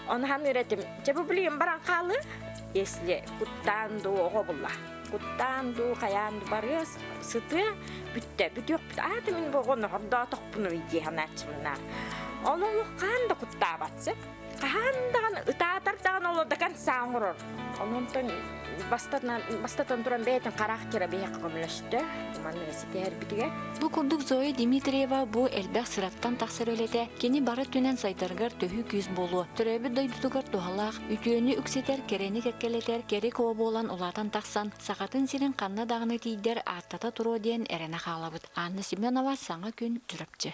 Онхан үретим, чебу билем баран калы, если куттанду ого була. Куттанду каянду барыс сыты бүтте бүтөк аты мен богону хорда токпуну иди ханачмына. Ололу канда куттабатсы. Кандаган ытаатар даган олодакан саңырыр. Онтон бастатан туран бейтін қарақ кері бейе қағымлашты. Манны сетер бітіге. Бу курдук Зоя Дмитриева бу элбэх сыраттан тахсыр өлете. Кени бары түнен сайтаргар төһү күз болу. Төрөбү дойдутугар тухалах, үтүөнү үксетер, керени кеккелетер, кери коо болан улатан тахсан, сакатын сирин канна дагыны тийдер аттата туру диен эрена халабыт. Анна Семенова саңа күн жүрөпчү.